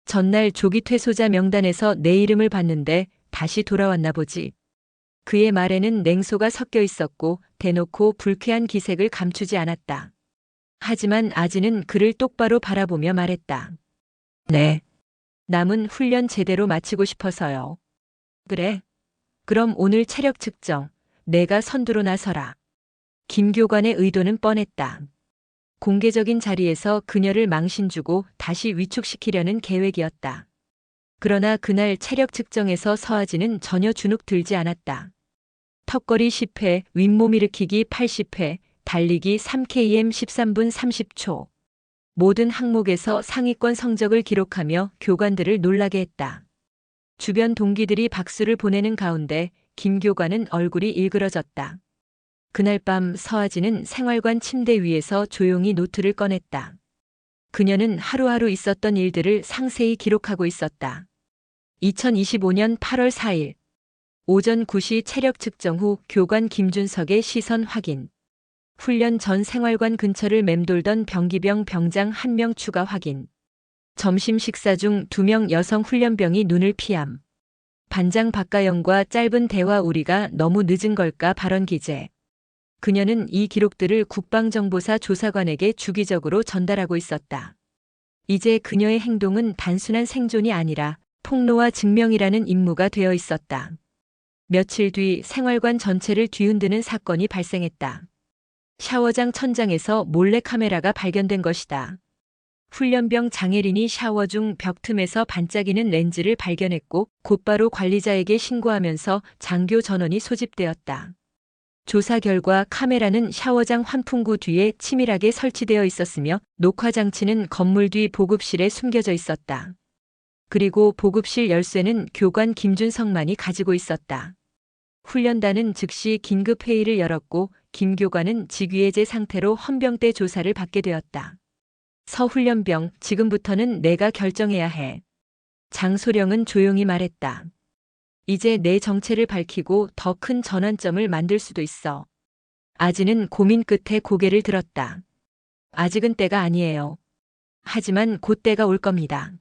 전날 조기 퇴소자 명단에서 내 이름을 봤는데 다시 돌아왔나 보지. 그의 말에는 냉소가 섞여 있었고 대놓고 불쾌한 기색을 감추지 않았다. 하지만 아진은 그를 똑바로 바라보며 말했다. 네. 남은 훈련 제대로 마치고 싶어서요. 그래. 그럼 오늘 체력 측정, 내가 선두로 나서라. 김 교관의 의도는 뻔했다. 공개적인 자리에서 그녀를 망신주고 다시 위축시키려는 계획이었다. 그러나 그날 체력 측정에서 서아진은 전혀 주눅 들지 않았다. 턱걸이 10회, 윗몸 일으키기 80회, 달리기 3km 13분 30초. 모든 항목에서 상위권 성적을 기록하며 교관들을 놀라게 했다. 주변 동기들이 박수를 보내는 가운데 김 교관은 얼굴이 일그러졌다. 그날 밤 서아진은 생활관 침대 위에서 조용히 노트를 꺼냈다. 그녀는 하루하루 있었던 일들을 상세히 기록하고 있었다. 2025년 8월 4일 오전 9시 체력 측정 후 교관 김준석의 시선 확인. 훈련 전 생활관 근처를 맴돌던 병기병 병장 1명 추가 확인. 점심 식사 중 2명 여성 훈련병이 눈을 피함. 반장 박가영과 짧은 대화 우리가 너무 늦은 걸까 발언 기재. 그녀는 이 기록들을 국방정보사 조사관에게 주기적으로 전달하고 있었다. 이제 그녀의 행동은 단순한 생존이 아니라 폭로와 증명이라는 임무가 되어 있었다. 며칠 뒤 생활관 전체를 뒤흔드는 사건이 발생했다. 샤워장 천장에서 몰래카메라가 발견된 것이다. 훈련병 장혜린이 샤워 중 벽 틈에서 반짝이는 렌즈를 발견했고 곧바로 관리자에게 신고하면서 장교 전원이 소집되었다. 조사 결과 카메라는 샤워장 환풍구 뒤에 치밀하게 설치되어 있었으며 녹화 장치는 건물 뒤 보급실에 숨겨져 있었다. 그리고 보급실 열쇠는 교관 김준석만이 가지고 있었다. 훈련단은 즉시 긴급 회의를 열었고 김 교관은 직위해제 상태로 헌병대 조사를 받게 되었다. 서 훈련병, 지금부터는 내가 결정해야 해. 장소령은 조용히 말했다. 이제 내 정체를 밝히고 더 큰 전환점을 만들 수도 있어. 아지는 고민 끝에 고개를 들었다. 아직은 때가 아니에요. 하지만 곧 때가 올 겁니다.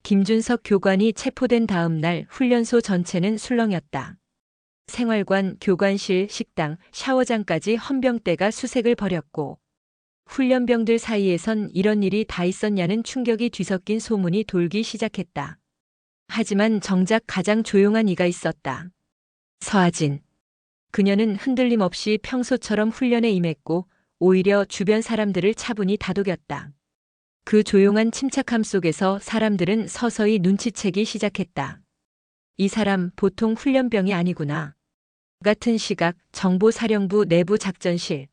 김준석 교관이 체포된 다음 날 훈련소 전체는 술렁였다. 생활관, 교관실, 식당, 샤워장까지 헌병대가 수색을 벌였고 훈련병들 사이에선 이런 일이 다 있었냐는 충격이 뒤섞인 소문이 돌기 시작했다. 하지만 정작 가장 조용한 이가 있었다. 서아진. 그녀는 흔들림 없이 평소처럼 훈련에 임했고 오히려 주변 사람들을 차분히 다독였다. 그 조용한 침착함 속에서 사람들은 서서히 눈치채기 시작했다. 이 사람 보통 훈련병이 아니구나. 같은 시각 정보사령부 내부 작전실.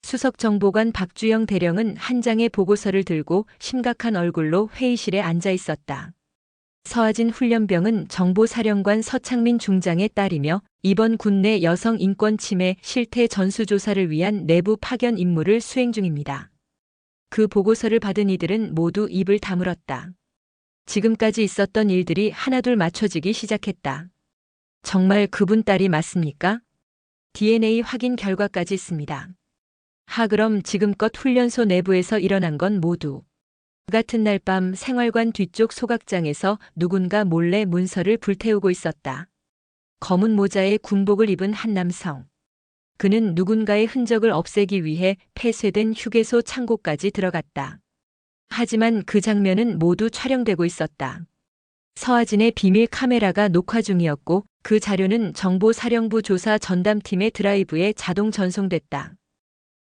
수석정보관 박주영 대령은 한 장의 보고서를 들고 심각한 얼굴로 회의실에 앉아 있었다. 서아진 훈련병은 정보사령관 서창민 중장의 딸이며 이번 군내 여성 인권 침해 실태 전수조사를 위한 내부 파견 임무를 수행 중입니다. 그 보고서를 받은 이들은 모두 입을 다물었다. 지금까지 있었던 일들이 하나둘 맞춰지기 시작했다. 정말 그분 딸이 맞습니까? DNA 확인 결과까지 있습니다. 그럼 지금껏 훈련소 내부에서 일어난 건 모두 같은 날 밤 생활관 뒤쪽 소각장에서 누군가 몰래 문서를 불태우고 있었다. 검은 모자에 군복을 입은 한 남성. 그는 누군가의 흔적을 없애기 위해 폐쇄된 휴게소 창고까지 들어갔다. 하지만 그 장면은 모두 촬영되고 있었다. 서아진의 비밀 카메라가 녹화 중이었고 그 자료는 정보사령부 조사 전담팀의 드라이브에 자동 전송됐다.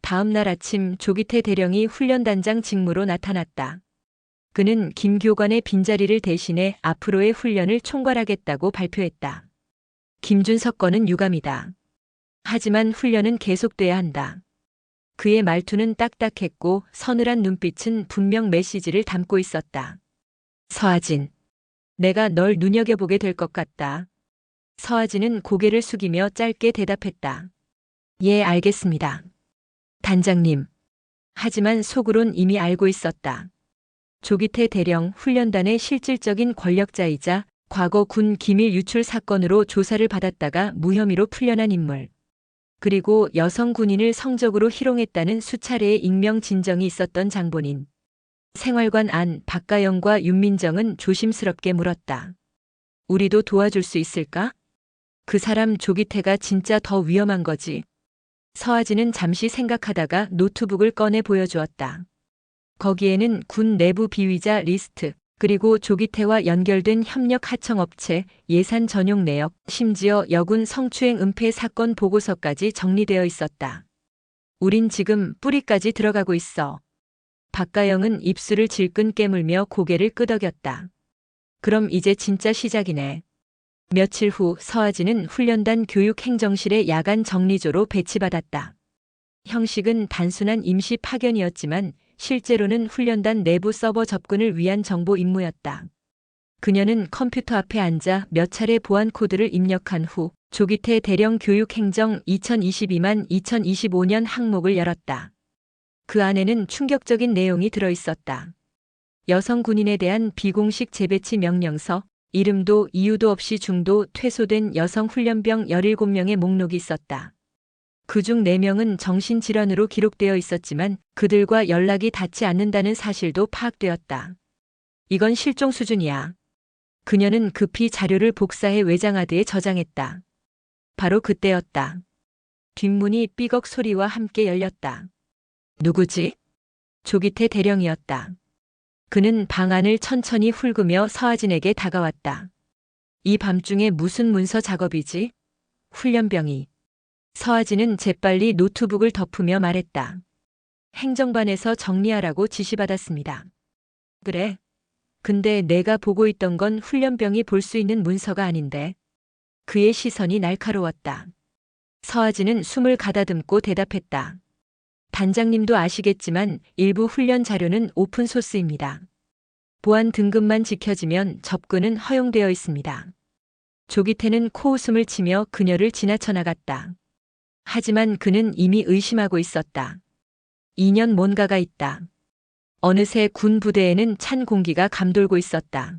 다음 날 아침 조기태 대령이 훈련단장 직무로 나타났다. 그는 김 교관의 빈자리를 대신해 앞으로의 훈련을 총괄하겠다고 발표했다. 김준석 건은 유감이다. 하지만 훈련은 계속돼야 한다. 그의 말투는 딱딱했고 서늘한 눈빛은 분명 메시지를 담고 있었다. 서아진, 내가 널 눈여겨보게 될 것 같다. 서아진은 고개를 숙이며 짧게 대답했다. 예, 알겠습니다. 단장님. 하지만 속으론 이미 알고 있었다. 조기태 대령 훈련단의 실질적인 권력자이자 과거 군 기밀 유출 사건으로 조사를 받았다가 무혐의로 풀려난 인물. 그리고 여성 군인을 성적으로 희롱했다는 수차례의 익명 진정이 있었던 장본인. 생활관 안 박가영과 윤민정은 조심스럽게 물었다. 우리도 도와줄 수 있을까? 그 사람 조기태가 진짜 더 위험한 거지. 서아진은 잠시 생각하다가 노트북을 꺼내 보여주었다. 거기에는 군 내부 비위자 리스트, 그리고 조기태와 연결된 협력 하청업체, 예산 전용 내역, 심지어 여군 성추행 은폐 사건 보고서까지 정리되어 있었다. 우린 지금 뿌리까지 들어가고 있어. 박가영은 입술을 질끈 깨물며 고개를 끄덕였다. 그럼 이제 진짜 시작이네. 며칠 후 서아진은 훈련단 교육행정실의 야간 정리조로 배치받았다. 형식은 단순한 임시 파견이었지만 실제로는 훈련단 내부 서버 접근을 위한 정보 임무였다. 그녀는 컴퓨터 앞에 앉아 몇 차례 보안 코드를 입력한 후 조기태 대령 교육행정 2022만 2025년 항목을 열었다. 그 안에는 충격적인 내용이 들어있었다. 여성 군인에 대한 비공식 재배치 명령서, 이름도 이유도 없이 중도 퇴소된 여성 훈련병 17명의 목록이 있었다. 그중 4명은 정신질환으로 기록되어 있었지만 그들과 연락이 닿지 않는다는 사실도 파악되었다. 이건 실종 수준이야. 그녀는 급히 자료를 복사해 외장하드에 저장했다. 바로 그때였다. 뒷문이 삐걱 소리와 함께 열렸다. 누구지? 조기태 대령이었다. 그는 방 안을 천천히 훑으며 서아진에게 다가왔다. 이 밤중에 무슨 문서 작업이지? 훈련병이. 서아진은 재빨리 노트북을 덮으며 말했다. 행정반에서 정리하라고 지시받았습니다. 그래. 근데 내가 보고 있던 건 훈련병이 볼 수 있는 문서가 아닌데. 그의 시선이 날카로웠다. 서아진은 숨을 가다듬고 대답했다. 단장님도 아시겠지만 일부 훈련 자료는 오픈소스입니다. 보안 등급만 지켜지면 접근은 허용되어 있습니다. 조기태는 코웃음을 치며 그녀를 지나쳐 나갔다. 하지만 그는 이미 의심하고 있었다. 2년 뭔가가 있다. 어느새 군 부대에는 찬 공기가 감돌고 있었다.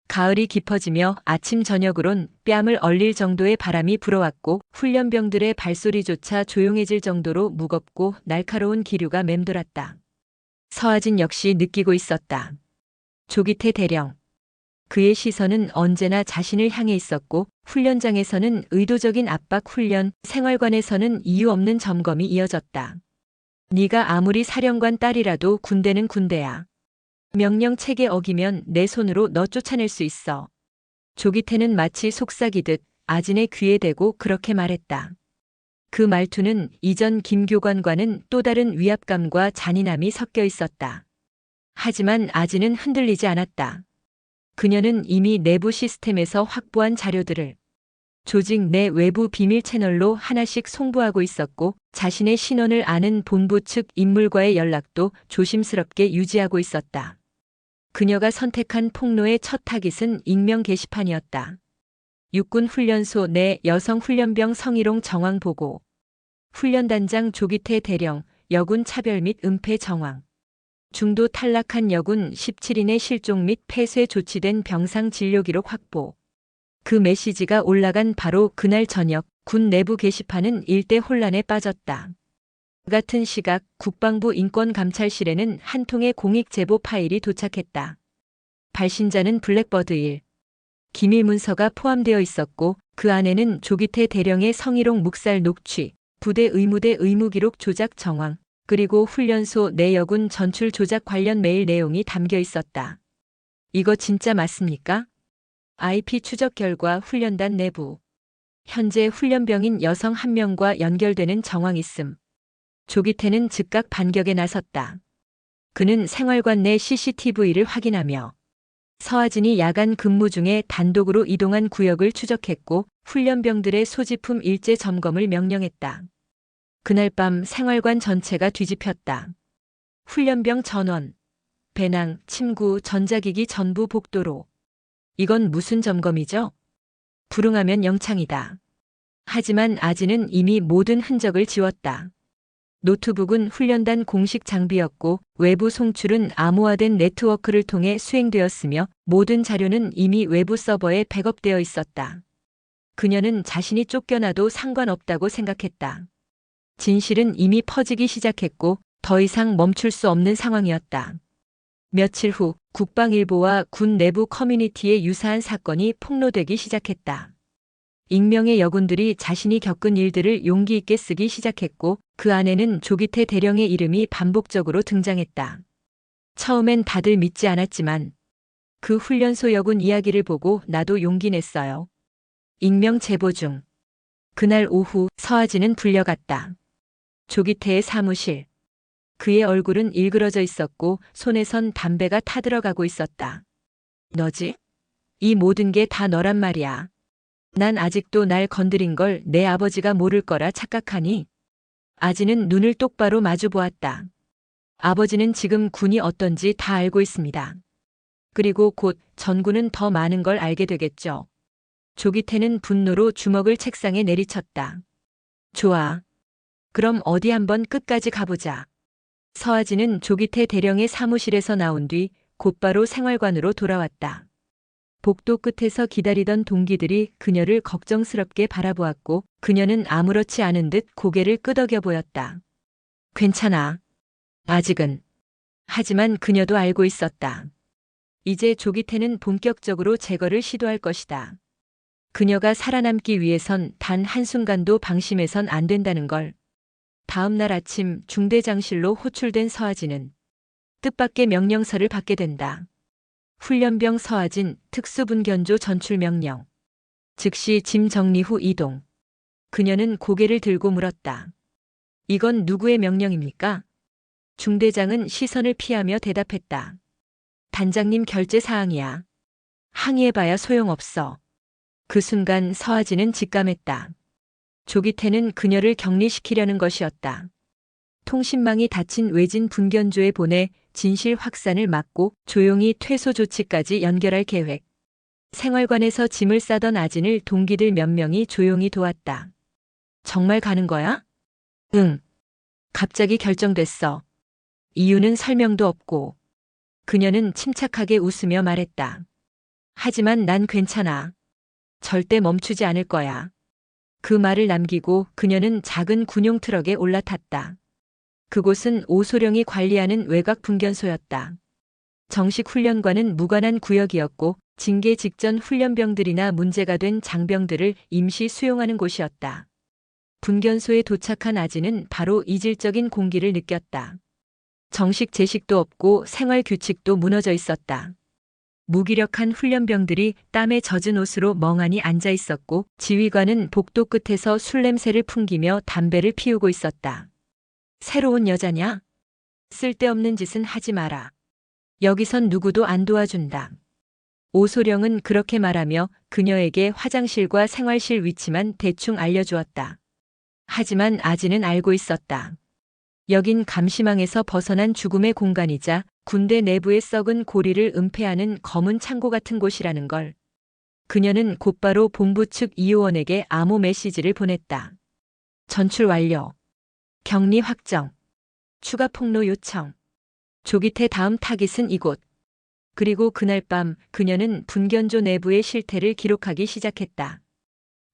가을이 깊어지며 아침 저녁으론 뺨을 얼릴 정도의 바람이 불어왔고 훈련병들의 발소리조차 조용해질 정도로 무겁고 날카로운 기류가 맴돌았다. 서아진 역시 느끼고 있었다. 조기태 대령. 그의 시선은 언제나 자신을 향해 있었고 훈련장에서는 의도적인 압박 훈련, 생활관에서는 이유 없는 점검이 이어졌다. 네가 아무리 사령관 딸이라도 군대는 군대야. 명령 체계 어기면 내 손으로 너 쫓아낼 수 있어. 조기태는 마치 속삭이듯 아진의 귀에 대고 그렇게 말했다. 그 말투는 이전 김 교관과는 또 다른 위압감과 잔인함이 섞여 있었다. 하지만 아진은 흔들리지 않았다. 그녀는 이미 내부 시스템에서 확보한 자료들을 조직 내 외부 비밀 채널로 하나씩 송부하고 있었고 자신의 신원을 아는 본부 측 인물과의 연락도 조심스럽게 유지하고 있었다. 그녀가 선택한 폭로의 첫 타깃은 익명 게시판이었다. 육군 훈련소 내 여성 훈련병 성희롱 정황 보고. 훈련단장 조기태 대령, 여군 차별 및 은폐 정황. 중도 탈락한 여군 17인의 실종 및 폐쇄 조치된 병상 진료 기록 확보. 그 메시지가 올라간 바로 그날 저녁 군 내부 게시판은 일대 혼란에 빠졌다. 같은 시각 국방부 인권감찰실에는 한 통의 공익 제보 파일이 도착했다. 발신자는 블랙버드 1. 기밀 문서가 포함되어 있었고 그 안에는 조기태 대령의 성희롱 묵살 녹취, 부대 의무대 의무기록 조작 정황, 그리고 훈련소 내여군 전출 조작 관련 메일 내용이 담겨 있었다. 이거 진짜 맞습니까? IP 추적 결과 훈련단 내부. 현재 훈련병인 여성 1명과 연결되는 정황 있음. 조기태는 즉각 반격에 나섰다. 그는 생활관 내 CCTV를 확인하며 서아진이 야간 근무 중에 단독으로 이동한 구역을 추적했고 훈련병들의 소지품 일제 점검을 명령했다. 그날 밤 생활관 전체가 뒤집혔다. 훈련병 전원, 배낭, 침구, 전자기기 전부 복도로. 이건 무슨 점검이죠? 불응하면 영창이다. 하지만 아진은 이미 모든 흔적을 지웠다. 노트북은 훈련단 공식 장비였고 외부 송출은 암호화된 네트워크를 통해 수행되었으며 모든 자료는 이미 외부 서버에 백업되어 있었다. 그녀는 자신이 쫓겨나도 상관없다고 생각했다. 진실은 이미 퍼지기 시작했고 더 이상 멈출 수 없는 상황이었다. 며칠 후 국방일보와 군 내부 커뮤니티에 유사한 사건이 폭로되기 시작했다. 익명의 여군들이 자신이 겪은 일들을 용기 있게 쓰기 시작했고 그 안에는 조기태 대령의 이름이 반복적으로 등장했다. 처음엔 다들 믿지 않았지만 그 훈련소 여군 이야기를 보고 나도 용기 냈어요. 익명 제보 중. 그날 오후 서아진은 불려갔다. 조기태의 사무실. 그의 얼굴은 일그러져 있었고 손에선 담배가 타들어가고 있었다. 너지? 이 모든 게 다 너란 말이야. 난 아직도 날 건드린 걸 내 아버지가 모를 거라 착각하니? 아진은 눈을 똑바로 마주 보았다. 아버지는 지금 군이 어떤지 다 알고 있습니다. 그리고 곧 전군은 더 많은 걸 알게 되겠죠. 조기태는 분노로 주먹을 책상에 내리쳤다. 좋아. 그럼 어디 한번 끝까지 가보자. 서아진은 조기태 대령의 사무실에서 나온 뒤 곧바로 생활관으로 돌아왔다. 복도 끝에서 기다리던 동기들이 그녀를 걱정스럽게 바라보았고 그녀는 아무렇지 않은 듯 고개를 끄덕여 보였다. 괜찮아. 아직은. 하지만 그녀도 알고 있었다. 이제 조기태는 본격적으로 제거를 시도할 것이다. 그녀가 살아남기 위해선 단 한순간도 방심해선 안 된다는 걸. 다음 날 아침 중대장실로 호출된 서아진은 뜻밖의 명령서를 받게 된다. 훈련병 서아진 특수분견조 전출 명령. 즉시 짐 정리 후 이동. 그녀는 고개를 들고 물었다. 이건 누구의 명령입니까? 중대장은 시선을 피하며 대답했다. 단장님 결제 사항이야. 항의해봐야 소용없어. 그 순간 서아진은 직감했다. 조기태는 그녀를 격리시키려는 것이었다. 통신망이 닫힌 외진 분견조에 보내 진실 확산을 막고 조용히 퇴소 조치까지 연결할 계획. 생활관에서 짐을 싸던 아진을 동기들 몇 명이 조용히 도왔다. 정말 가는 거야? 응. 갑자기 결정됐어. 이유는 설명도 없고. 그녀는 침착하게 웃으며 말했다. 하지만 난 괜찮아. 절대 멈추지 않을 거야. 그 말을 남기고 그녀는 작은 군용 트럭에 올라탔다. 그곳은 오소령이 관리하는 외곽 분견소였다. 정식 훈련과는 무관한 구역이었고 징계 직전 훈련병들이나 문제가 된 장병들을 임시 수용하는 곳이었다. 분견소에 도착한 아지는 바로 이질적인 공기를 느꼈다. 정식 제식도 없고 생활 규칙도 무너져 있었다. 무기력한 훈련병들이 땀에 젖은 옷으로 멍하니 앉아 있었고 지휘관은 복도 끝에서 술 냄새를 풍기며 담배를 피우고 있었다. 새로운 여자냐? 쓸데없는 짓은 하지 마라. 여기선 누구도 안 도와준다. 오소령은 그렇게 말하며 그녀에게 화장실과 생활실 위치만 대충 알려주었다. 하지만 아지는 알고 있었다. 여긴 감시망에서 벗어난 죽음의 공간이자 군대 내부의 썩은 고리를 은폐하는 검은 창고 같은 곳이라는 걸. 그녀는 곧바로 본부 측 이호원에게 암호 메시지를 보냈다. 전출 완료. 격리 확정. 추가 폭로 요청. 조기태 다음 타깃은 이곳. 그리고 그날 밤 그녀는 분견조 내부의 실태를 기록하기 시작했다.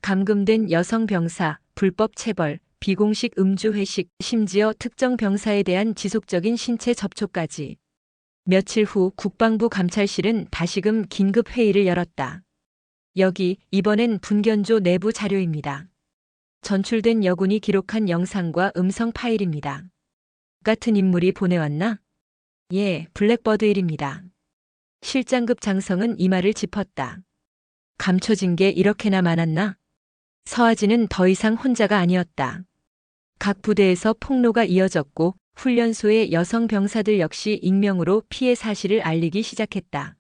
감금된 여성 병사, 불법 체벌, 비공식 음주 회식, 심지어 특정 병사에 대한 지속적인 신체 접촉까지. 며칠 후 국방부 감찰실은 다시금 긴급 회의를 열었다. 여기 이번엔 분견조 내부 자료입니다. 전출된 여군이 기록한 영상과 음성 파일입니다. 같은 인물이 보내왔나? 예, 블랙버드 1입니다. 실장급 장성은 이 말을 짚었다. 감춰진 게 이렇게나 많았나? 서아진은 더 이상 혼자가 아니었다. 각 부대에서 폭로가 이어졌고 훈련소의 여성 병사들 역시 익명으로 피해 사실을 알리기 시작했다.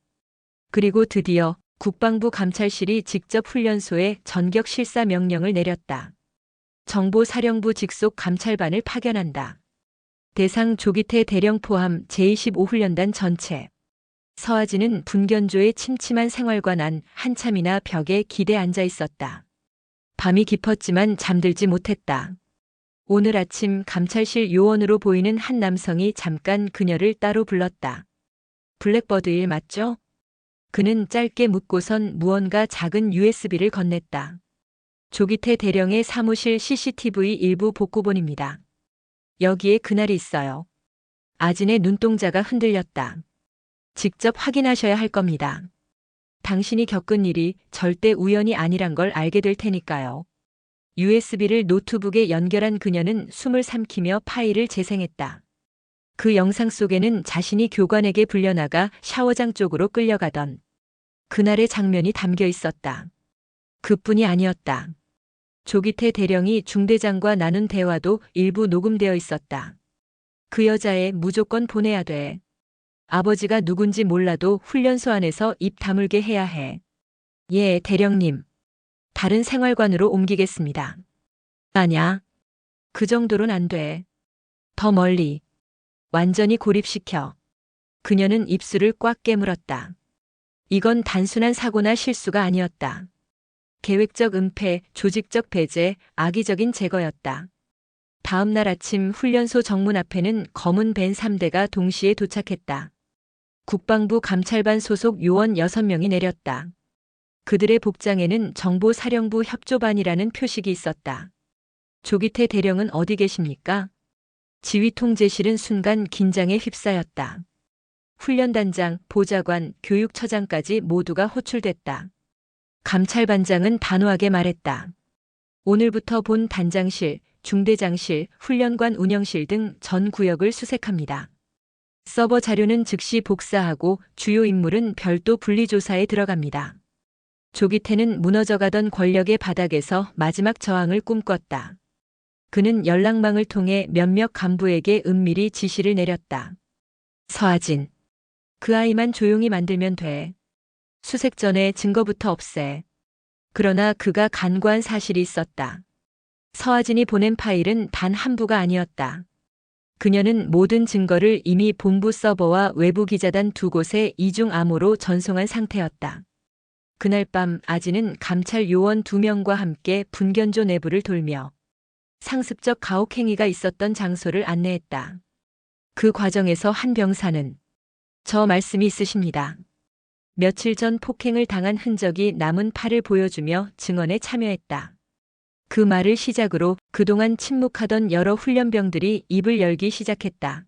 그리고 드디어 국방부 감찰실이 직접 훈련소에 전격 실사 명령을 내렸다. 정보사령부 직속 감찰반을 파견한다. 대상 조기태 대령 포함 제25훈련단 전체. 서아진은 분견조의 침침한 생활관 안 한참이나 벽에 기대 앉아 있었다. 밤이 깊었지만 잠들지 못했다. 오늘 아침 감찰실 요원으로 보이는 한 남성이 잠깐 그녀를 따로 불렀다. 블랙버드 일 맞죠? 그는 짧게 묻고선 무언가 작은 USB를 건넸다. 조기태 대령의 사무실 CCTV 일부 복구본입니다. 여기에 그날이 있어요. 아진의 눈동자가 흔들렸다. 직접 확인하셔야 할 겁니다. 당신이 겪은 일이 절대 우연이 아니란 걸 알게 될 테니까요. USB를 노트북에 연결한 그녀는 숨을 삼키며 파일을 재생했다. 그 영상 속에는 자신이 교관에게 불려나가 샤워장 쪽으로 끌려가던 그날의 장면이 담겨 있었다. 그뿐이 아니었다. 조기태 대령이 중대장과 나눈 대화도 일부 녹음되어 있었다. 그 여자애 무조건 보내야 돼. 아버지가 누군지 몰라도 훈련소 안에서 입 다물게 해야 해. 예, 대령님. 다른 생활관으로 옮기겠습니다. 아냐. 그 정도론 안 돼. 더 멀리. 완전히 고립시켜. 그녀는 입술을 꽉 깨물었다. 이건 단순한 사고나 실수가 아니었다. 계획적 은폐, 조직적 배제, 악의적인 제거였다. 다음 날 아침 훈련소 정문 앞에는 검은 벤 3대가 동시에 도착했다. 국방부 감찰반 소속 요원 6명이 내렸다. 그들의 복장에는 정보사령부 협조반이라는 표식이 있었다. 조기태 대령은 어디 계십니까? 지휘통제실은 순간 긴장에 휩싸였다. 훈련단장, 보좌관, 교육처장까지 모두가 호출됐다. 감찰반장은 단호하게 말했다. 오늘부터 본 단장실, 중대장실, 훈련관 운영실 등 전 구역을 수색합니다. 서버 자료는 즉시 복사하고 주요 인물은 별도 분리조사에 들어갑니다. 조기태는 무너져가던 권력의 바닥에서 마지막 저항을 꿈꿨다. 그는 연락망을 통해 몇몇 간부에게 은밀히 지시를 내렸다. 서아진. 그 아이만 조용히 만들면 돼. 수색 전에 증거부터 없애. 그러나 그가 간과한 사실이 있었다. 서아진이 보낸 파일은 단 한 부가 아니었다. 그녀는 모든 증거를 이미 본부 서버와 외부 기자단 두 곳에 이중 암호로 전송한 상태였다. 그날 밤 아진은 감찰 요원 2명과 함께 분견조 내부를 돌며 상습적 가혹행위가 있었던 장소를 안내했다. 그 과정에서 한 병사는 "저 말씀이 있으십니다. 며칠 전 폭행을 당한 흔적이 남은 팔을 보여주며 증언에 참여했다." 그 말을 시작으로 그동안 침묵하던 여러 훈련병들이 입을 열기 시작했다.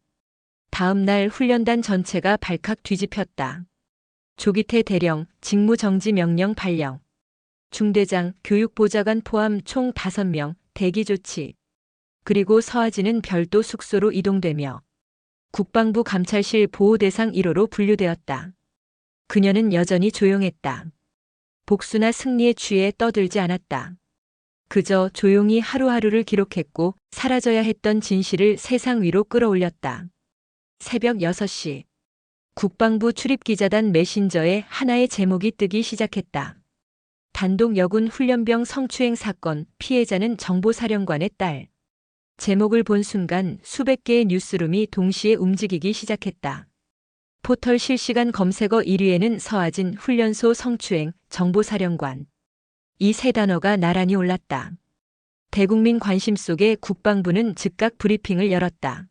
다음 날 훈련단 전체가 발칵 뒤집혔다. 조기태 대령, 직무정지 명령 발령. 중대장, 교육보좌관 포함 총 5명, 대기조치. 그리고 서아진은 별도 숙소로 이동되며 국방부 감찰실 보호대상 1호로 분류되었다. 그녀는 여전히 조용했다. 복수나 승리에 취해 떠들지 않았다. 그저 조용히 하루하루를 기록했고 사라져야 했던 진실을 세상 위로 끌어올렸다. 새벽 6시. 국방부 출입기자단 메신저에 하나의 제목이 뜨기 시작했다. 단독 여군 훈련병 성추행 사건, 피해자는 정보사령관의 딸. 제목을 본 순간 수백 개의 뉴스룸이 동시에 움직이기 시작했다. 포털 실시간 검색어 1위에는 서아진 훈련소 성추행, 정보사령관. 이 세 단어가 나란히 올랐다. 대국민 관심 속에 국방부는 즉각 브리핑을 열었다.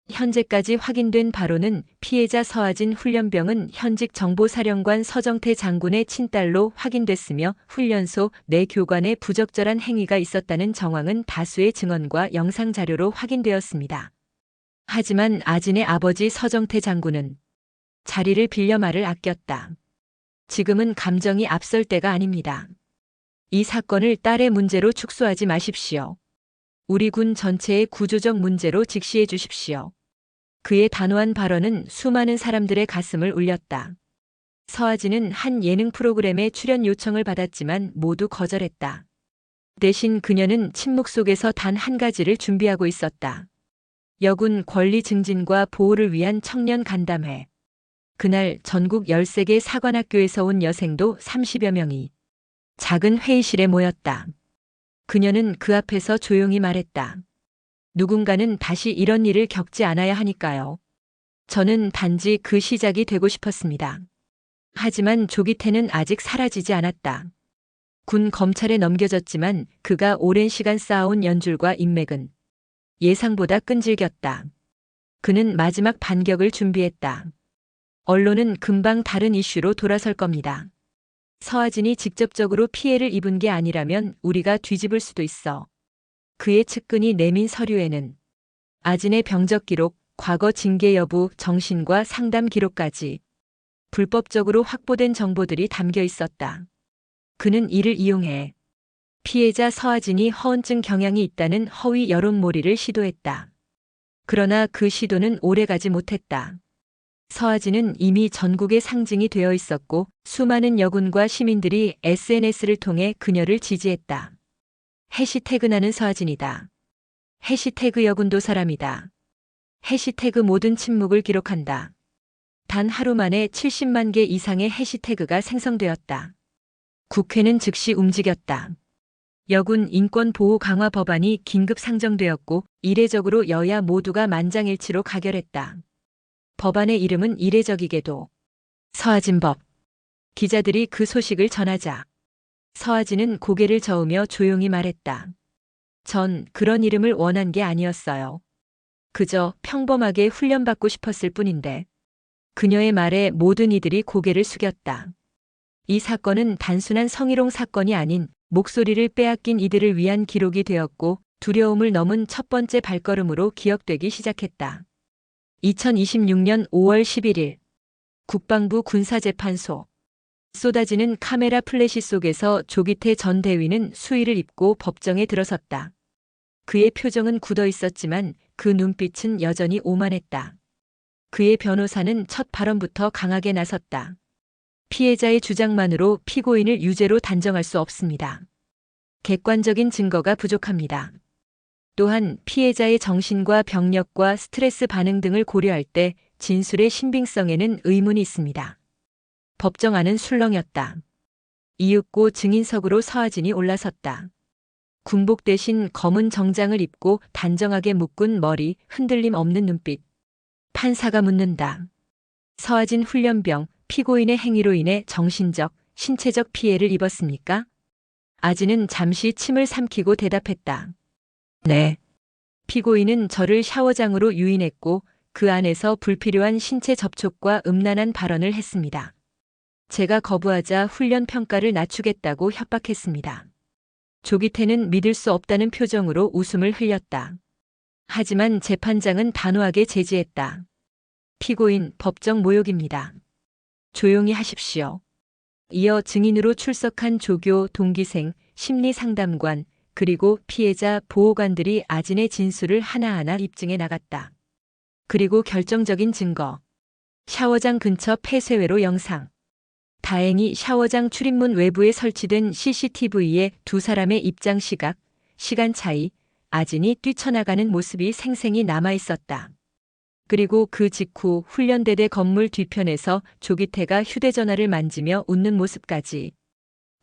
현재까지 확인된 바로는 피해자 서아진 훈련병은 현직 정보사령관 서정태 장군의 친딸로 확인됐으며 훈련소 내 교관에 부적절한 행위가 있었다는 정황은 다수의 증언과 영상자료로 확인되었습니다. 하지만 아진의 아버지 서정태 장군은 자리를 빌려 말을 아꼈다. 지금은 감정이 앞설 때가 아닙니다. 이 사건을 딸의 문제로 축소하지 마십시오. 우리 군 전체의 구조적 문제로 직시해 주십시오. 그의 단호한 발언은 수많은 사람들의 가슴을 울렸다. 서아진은 한 예능 프로그램에 출연 요청을 받았지만 모두 거절했다. 대신 그녀는 침묵 속에서 단 한 가지를 준비하고 있었다. 여군 권리 증진과 보호를 위한 청년 간담회. 그날 전국 13개 사관학교에서 온 여생도 30여 명이 작은 회의실에 모였다. 그녀는 그 앞에서 조용히 말했다. 누군가는 다시 이런 일을 겪지 않아야 하니까요. 저는 단지 그 시작이 되고 싶었습니다. 하지만 조기태는 아직 사라지지 않았다. 군 검찰에 넘겨졌지만 그가 오랜 시간 쌓아온 연줄과 인맥은 예상보다 끈질겼다. 그는 마지막 반격을 준비했다. 언론은 금방 다른 이슈로 돌아설 겁니다. 서아진이 직접적으로 피해를 입은 게 아니라면 우리가 뒤집을 수도 있어. 그의 측근이 내민 서류에는 아진의 병적 기록, 과거 징계 여부, 정신과 상담 기록까지 불법적으로 확보된 정보들이 담겨 있었다. 그는 이를 이용해 피해자 서아진이 허언증 경향이 있다는 허위 여론몰이를 시도했다. 그러나 그 시도는 오래가지 못했다. 서아진은 이미 전국의 상징이 되어 있었고 수많은 여군과 시민들이 SNS를 통해 그녀를 지지했다. 해시태그 나는 서아진이다. 해시태그 여군도 사람이다. 해시태그 모든 침묵을 기록한다. 단 하루 만에 70만 개 이상의 해시태그가 생성되었다. 국회는 즉시 움직였다. 여군 인권보호 강화 법안이 긴급 상정되었고 이례적으로 여야 모두가 만장일치로 가결했다. 법안의 이름은 이례적이게도 서아진법. 기자들이 그 소식을 전하자 서아진은 고개를 저으며 조용히 말했다. 전 그런 이름을 원한 게 아니었어요. 그저 평범하게 훈련받고 싶었을 뿐인데. 그녀의 말에 모든 이들이 고개를 숙였다. 이 사건은 단순한 성희롱 사건이 아닌 목소리를 빼앗긴 이들을 위한 기록이 되었고 두려움을 넘은 첫 번째 발걸음으로 기억되기 시작했다. 2026년 5월 11일 국방부 군사재판소. 쏟아지는 카메라 플래시 속에서 조기태 전 대위는 수의를 입고 법정에 들어섰다. 그의 표정은 굳어 있었지만 그 눈빛은 여전히 오만했다. 그의 변호사는 첫 발언부터 강하게 나섰다. 피해자의 주장만으로 피고인을 유죄로 단정할 수 없습니다. 객관적인 증거가 부족합니다. 또한 피해자의 정신과 병력과 스트레스 반응 등을 고려할 때 진술의 신빙성에는 의문이 있습니다. 법정 안은 술렁였다. 이윽고 증인석으로 서아진이 올라섰다. 군복 대신 검은 정장을 입고 단정하게 묶은 머리, 흔들림 없는 눈빛. 판사가 묻는다. 서아진 훈련병, 피고인의 행위로 인해 정신적, 신체적 피해를 입었습니까? 아진은 잠시 침을 삼키고 대답했다. 네. 피고인은 저를 샤워장으로 유인했고 그 안에서 불필요한 신체 접촉과 음란한 발언을 했습니다. 제가 거부하자 훈련 평가를 낮추겠다고 협박했습니다. 조기태는 믿을 수 없다는 표정으로 웃음을 흘렸다. 하지만 재판장은 단호하게 제지했다. 피고인 법정 모욕입니다. 조용히 하십시오. 이어 증인으로 출석한 조교, 동기생, 심리상담관, 그리고 피해자 보호관들이 아진의 진술을 하나하나 입증해 나갔다. 그리고 결정적인 증거. 샤워장 근처 폐쇄회로 영상. 다행히 샤워장 출입문 외부에 설치된 CCTV에 두 사람의 입장 시각, 시간 차이, 아진이 뛰쳐나가는 모습이 생생히 남아 있었다. 그리고 그 직후 훈련대대 건물 뒤편에서 조기태가 휴대전화를 만지며 웃는 모습까지.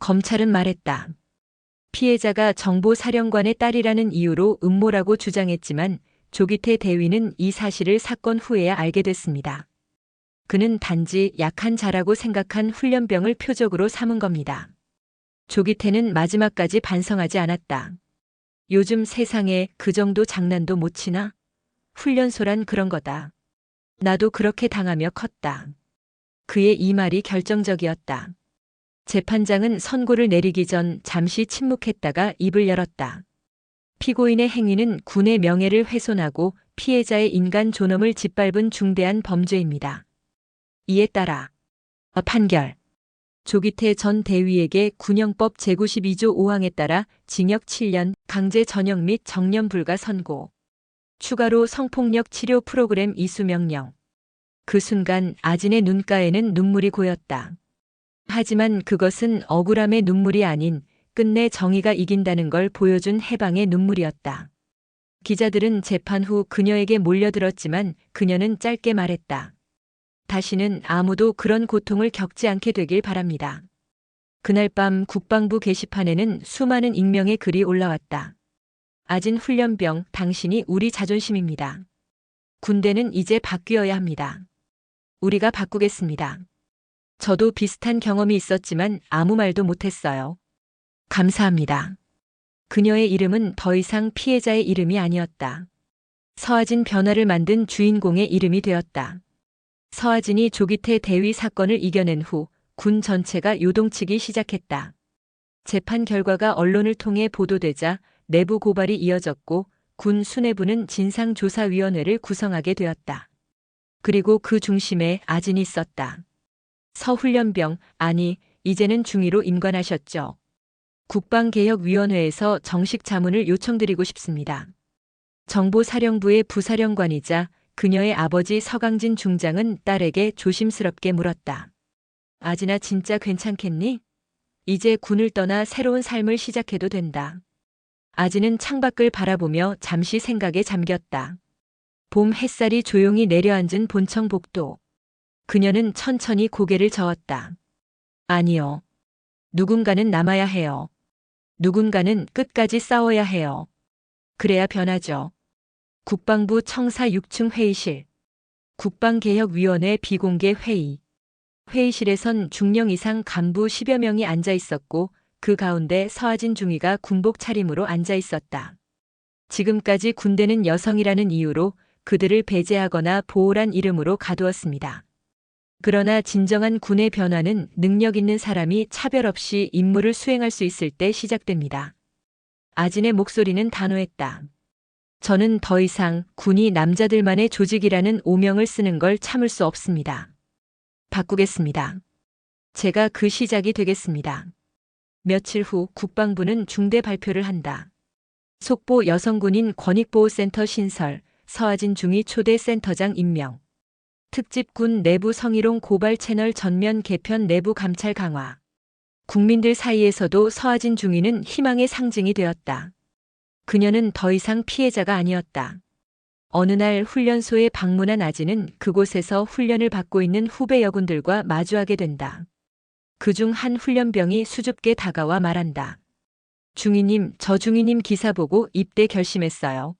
검찰은 말했다. 피해자가 정보사령관의 딸이라는 이유로 음모라고 주장했지만 조기태 대위는 이 사실을 사건 후에야 알게 됐습니다. 그는 단지 약한 자라고 생각한 훈련병을 표적으로 삼은 겁니다. 조기태는 마지막까지 반성하지 않았다. 요즘 세상에 그 정도 장난도 못 치나? 훈련소란 그런 거다. 나도 그렇게 당하며 컸다. 그의 이 말이 결정적이었다. 재판장은 선고를 내리기 전 잠시 침묵했다가 입을 열었다. 피고인의 행위는 군의 명예를 훼손하고 피해자의 인간 존엄을 짓밟은 중대한 범죄입니다. 이에 따라 판결. 조기태 전 대위에게 군형법 제92조 5항에 따라 징역 7년, 강제 전역 및 정년 불가 선고. 추가로 성폭력 치료 프로그램 이수 명령. 그 순간 아진의 눈가에는 눈물이 고였다. 하지만 그것은 억울함의 눈물이 아닌 끝내 정의가 이긴다는 걸 보여준 해방의 눈물이었다. 기자들은 재판 후 그녀에게 몰려들었지만 그녀는 짧게 말했다. 다시는 아무도 그런 고통을 겪지 않게 되길 바랍니다. 그날 밤 국방부 게시판에는 수많은 익명의 글이 올라왔다. 아진 훈련병, 당신이 우리 자존심입니다. 군대는 이제 바뀌어야 합니다. 우리가 바꾸겠습니다. 저도 비슷한 경험이 있었지만 아무 말도 못했어요. 감사합니다. 그녀의 이름은 더 이상 피해자의 이름이 아니었다. 서아진 변화를 만든 주인공의 이름이 되었다. 서아진이 조기태 대위 사건을 이겨낸 후 군 전체가 요동치기 시작했다. 재판 결과가 언론을 통해 보도되자 내부 고발이 이어졌고 군 수뇌부는 진상조사위원회를 구성하게 되었다. 그리고 그 중심에 아진이 있었다. 서 훈련병, 아니, 이제는 중위로 임관하셨죠. 국방개혁위원회에서 정식 자문을 요청드리고 싶습니다. 정보사령부의 부사령관이자 그녀의 아버지 서강진 중장은 딸에게 조심스럽게 물었다. 아진아 진짜 괜찮겠니? 이제 군을 떠나 새로운 삶을 시작해도 된다. 아진은 창밖을 바라보며 잠시 생각에 잠겼다. 봄 햇살이 조용히 내려앉은 본청 복도. 그녀는 천천히 고개를 저었다. 아니요. 누군가는 남아야 해요. 누군가는 끝까지 싸워야 해요. 그래야 변하죠. 국방부 청사 6층 회의실. 국방개혁위원회 비공개 회의. 회의실에선 중령 이상 간부 10여 명이 앉아 있었고 그 가운데 서아진 중위가 군복 차림으로 앉아 있었다. 지금까지 군대는 여성이라는 이유로 그들을 배제하거나 보호란 이름으로 가두었습니다. 그러나 진정한 군의 변화는 능력 있는 사람이 차별 없이 임무를 수행할 수 있을 때 시작됩니다. 아진의 목소리는 단호했다. 저는 더 이상 군이 남자들만의 조직이라는 오명을 쓰는 걸 참을 수 없습니다. 바꾸겠습니다. 제가 그 시작이 되겠습니다. 며칠 후 국방부는 중대 발표를 한다. 속보 여성군인 권익보호센터 신설, 서아진 중위 초대 센터장 임명. 특집군 내부 성희롱 고발 채널 전면 개편 내부 감찰 강화. 국민들 사이에서도 서아진 중위는 희망의 상징이 되었다. 그녀는 더 이상 피해자가 아니었다. 어느 날 훈련소에 방문한 아진은 그곳에서 훈련을 받고 있는 후배 여군들과 마주하게 된다. 그중 한 훈련병이 수줍게 다가와 말한다. 중위님, 저 중위님 기사 보고 입대 결심했어요.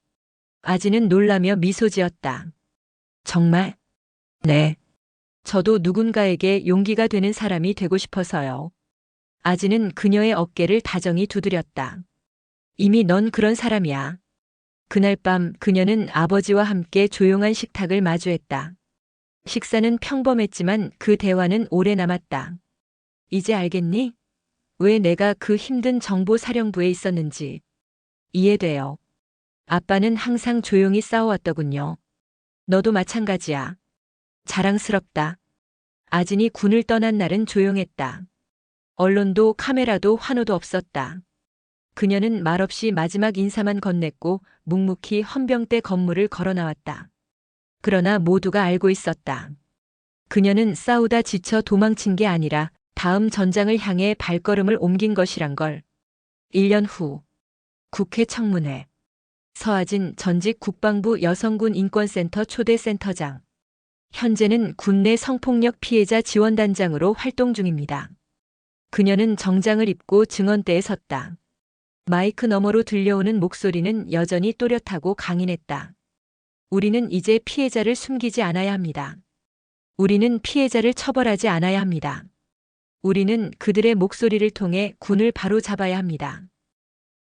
아지는 놀라며 미소 지었다. 정말? 네. 저도 누군가에게 용기가 되는 사람이 되고 싶어서요. 아지는 그녀의 어깨를 다정히 두드렸다. 이미 넌 그런 사람이야. 그날 밤 그녀는 아버지와 함께 조용한 식탁을 마주했다. 식사는 평범했지만 그 대화는 오래 남았다. 이제 알겠니? 왜 내가 그 힘든 정보사령부에 있었는지. 이해돼요. 아빠는 항상 조용히 싸워왔더군요. 너도 마찬가지야. 자랑스럽다. 아진이 군을 떠난 날은 조용했다. 언론도 카메라도 환호도 없었다. 그녀는 말없이 마지막 인사만 건넸고 묵묵히 헌병대 건물을 걸어 나왔다. 그러나 모두가 알고 있었다. 그녀는 싸우다 지쳐 도망친 게 아니라 다음 전장을 향해 발걸음을 옮긴 것이란 걸. 1년 후 국회 청문회. 서아진 전직 국방부 여성군 인권센터 초대 센터장. 현재는 군내 성폭력 피해자 지원단장으로 활동 중입니다. 그녀는 정장을 입고 증언대에 섰다. 마이크 너머로 들려오는 목소리는 여전히 또렷하고 강인했다. 우리는 이제 피해자를 숨기지 않아야 합니다. 우리는 피해자를 처벌하지 않아야 합니다. 우리는 그들의 목소리를 통해 군을 바로잡아야 합니다.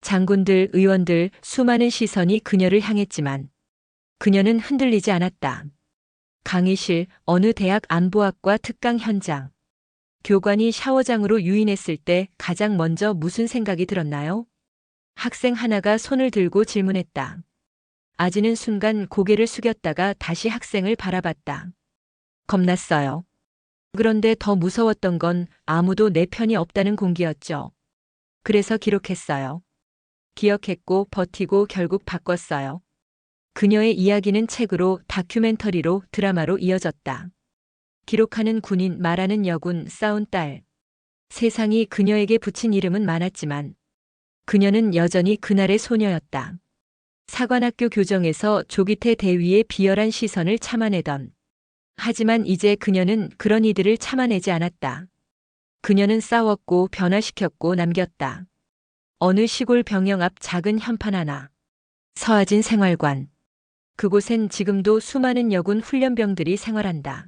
장군들, 의원들, 수많은 시선이 그녀를 향했지만 그녀는 흔들리지 않았다. 강의실, 어느 대학 안보학과 특강 현장. 교관이 샤워장으로 유인했을 때 가장 먼저 무슨 생각이 들었나요? 학생 하나가 손을 들고 질문했다. 아지는 순간 고개를 숙였다가 다시 학생을 바라봤다. 겁났어요. 그런데 더 무서웠던 건 아무도 내 편이 없다는 공기였죠. 그래서 기록했어요. 기억했고 버티고 결국 바꿨어요. 그녀의 이야기는 책으로, 다큐멘터리로, 드라마로 이어졌다. 기록하는 군인, 말하는 여군, 싸운 딸. 세상이 그녀에게 붙인 이름은 많았지만 그녀는 여전히 그날의 소녀였다. 사관학교 교정에서 조기태 대위의 비열한 시선을 참아내던. 하지만 이제 그녀는 그런 이들을 참아내지 않았다. 그녀는 싸웠고 변화시켰고 남겼다. 어느 시골 병영 앞 작은 현판 하나. 서아진 생활관. 그곳엔 지금도 수많은 여군 훈련병들이 생활한다.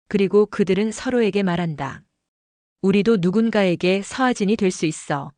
그리고 그들은 서로에게 말한다. 우리도 누군가에게 서아진이 될 수 있어.